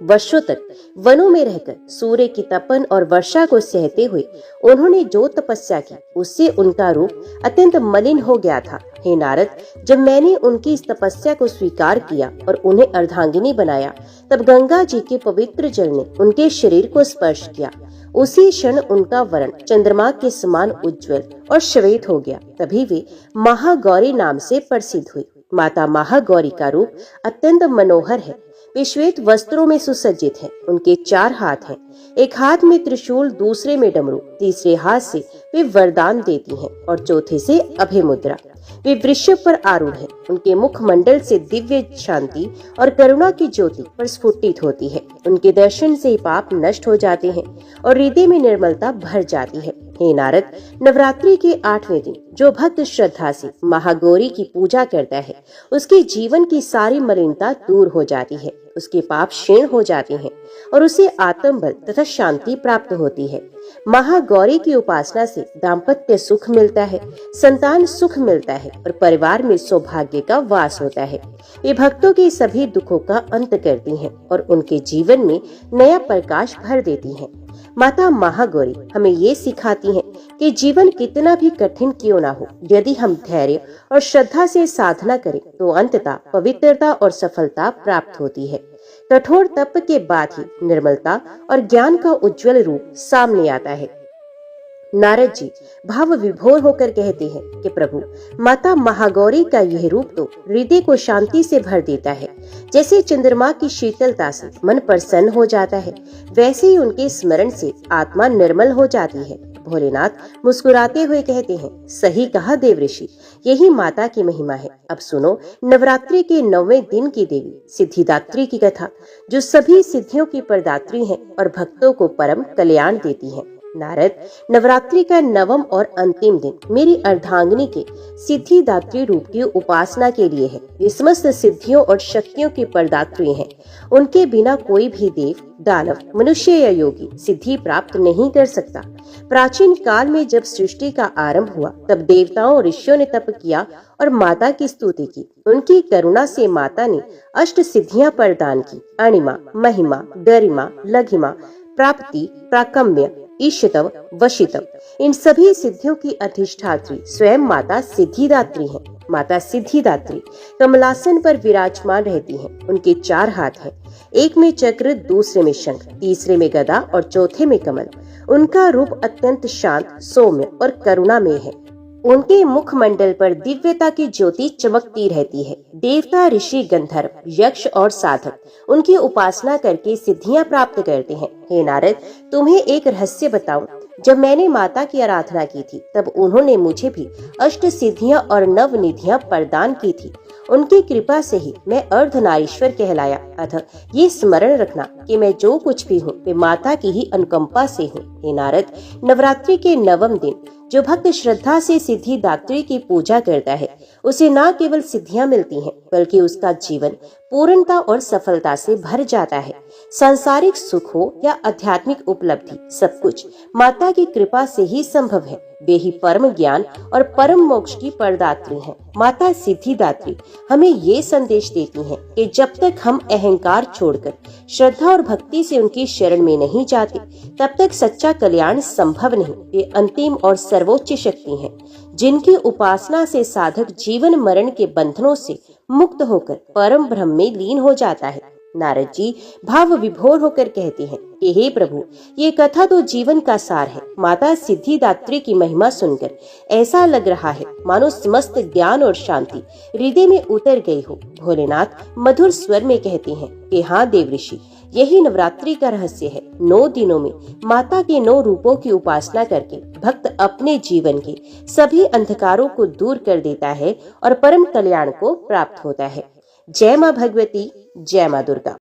वर्षों तक वनों में रहकर सूर्य की तपन और वर्षा को सहते हुए उन्होंने जो तपस्या की, उससे उनका रूप अत्यंत मलिन हो गया था। हे नारद, जब मैंने उनकी इस तपस्या को स्वीकार किया और उन्हें अर्धांगिनी बनाया, तब गंगा जी के पवित्र जल ने उनके शरीर को स्पर्श किया। उसी क्षण उनका वर्ण चंद्रमा के समान उज्जवल और श्वेत हो गया। तभी वे महागौरी नाम से प्रसिद्ध हुई। माता महागौरी का रूप अत्यंत मनोहर है। वे श्वेत वस्त्रों में सुसज्जित हैं। उनके 4 हाथ हैं, एक हाथ में त्रिशूल, दूसरे में डमरू, तीसरे हाथ से वे वरदान देती हैं और चौथे से अभय मुद्रा। वे वृषभ पर आरूढ़ हैं। उनके मुखमंडल से दिव्य शांति और करुणा की ज्योति प्रस्फुटित होती है। उनके दर्शन से पाप नष्ट हो जाते हैं और हृदय में निर्मलता भर जाती है। हे नारद, नवरात्रि के 8वें दिन जो भक्त श्रद्धा से महागौरी की पूजा करता है, उसके जीवन की सारी मलिनता दूर हो जाती है, उसके पाप क्षीण हो जाते हैं और उसे आत्मबल तथा शांति प्राप्त होती है। महागौरी की उपासना से दाम्पत्य सुख मिलता है, संतान सुख मिलता है और परिवार में सौभाग्य का वास होता है। वे भक्तों के सभी दुखों का अंत करती हैं और उनके जीवन में नया प्रकाश भर देती हैं। माता महागौरी हमें ये सिखाती हैं कि जीवन कितना भी कठिन क्यों ना हो, यदि हम धैर्य और श्रद्धा से साधना करें तो अंततः पवित्रता और सफलता प्राप्त होती है। कठोर तप के बाद ही निर्मलता और ज्ञान का उज्जवल रूप सामने आता है। नारद जी भाव विभोर होकर कहते हैं कि प्रभु, माता महागौरी का यह रूप तो हृदय को शांति से भर देता है। जैसे चंद्रमा की शीतलता से मन प्रसन्न हो जाता है, वैसे ही उनके स्मरण से आत्मा निर्मल हो जाती है। भोलेनाथ मुस्कुराते हुए कहते हैं, सही कहा देव ऋषि, यही माता की महिमा है। अब सुनो नवरात्रि के 9वें दिन की देवी सिद्धिदात्री की कथा, जो सभी सिद्धियों की प्रदात्री हैं और भक्तों को परम कल्याण देती हैं। नारद, नवरात्रि का 9वां और अंतिम दिन मेरी अर्धांगिनी के सिद्धिदात्री रूप की उपासना के लिए है। वे समस्त सिद्धियों और शक्तियों की प्रदात्री हैं। उनके बिना कोई भी देव, दानव, मनुष्य या योगी सिद्धि प्राप्त नहीं कर सकता। प्राचीन काल में जब सृष्टि का आरंभ हुआ, तब देवताओं और ऋषियों ने तप किया और माता की स्तुति की। उनकी करुणा से माता ने अष्ट सिद्धियां प्रदान की: अणिमा, महिमा, गरिमा, लघिमा, प्राप्ति, प्राकम्य, ईशतव, वशितव। इन सभी सिद्धियों की अधिष्ठात्री स्वयं माता सिद्धिदात्री हैं। माता सिद्धिदात्री कमलासन पर विराजमान रहती हैं। उनके 4 हाथ हैं, एक में चक्र, दूसरे में शंख, तीसरे में गदा और चौथे में कमल। उनका रूप अत्यंत शांत, सौम्य और करुणामय है। उनके मुखमंडल पर दिव्यता की ज्योति चमकती रहती है। देवता, ऋषि, गंधर्व, यक्ष और साधक उनकी उपासना करके सिद्धियां प्राप्त करते हैं। हे नारद, तुम्हें एक रहस्य बताऊं। जब मैंने माता की आराधना की थी तब उन्होंने मुझे भी अष्ट सिद्धियां और नव निधियां प्रदान की थी। उनकी कृपा से ही मैं अर्धनारीश्वर कहलाया। अतः ये स्मरण रखना कि मैं जो कुछ भी हूँ वे माता की ही अनुकंपा से हूँ। हे नारद, नवरात्रि के नवम दिन जो भक्त श्रद्धा से सिद्धिदात्री की पूजा करता है उसे न केवल सिद्धियां मिलती हैं बल्कि उसका जीवन पूर्णता और सफलता से भर जाता है। सांसारिक सुख हो या आध्यात्मिक उपलब्धि, सब कुछ माता की कृपा से ही संभव है। वे ही परम ज्ञान और परम मोक्ष की प्रदात्री हैं। माता सिद्धिदात्री हमें ये संदेश देती हैं कि जब तक हम अहंकार छोड़कर श्रद्धा और भक्ति से उनकी शरण में नहीं जाते तब तक सच्चा कल्याण संभव नहीं। वे अंतिम और सर्वोच्च शक्ति हैं जिनकी उपासना से साधक जीवन मरण के बंधनों से मुक्त होकर परम ब्रह्म में लीन हो जाता है। नारद जी भाव विभोर होकर कहते हैं कि हे प्रभु, ये कथा तो जीवन का सार है। माता सिद्धिदात्री की महिमा सुनकर ऐसा लग रहा है मानो समस्त ज्ञान और शांति हृदय में उतर गई हो। भोलेनाथ मधुर स्वर में कहते हैं कि हाँ देवऋषि, यही नवरात्रि का रहस्य है। 9 दिनों में माता के 9 रूपों की उपासना करके भक्त अपने जीवन के सभी अंधकारों को दूर कर देता है और परम कल्याण को प्राप्त होता है। जय माँ भगवती, जय माँ दुर्गा।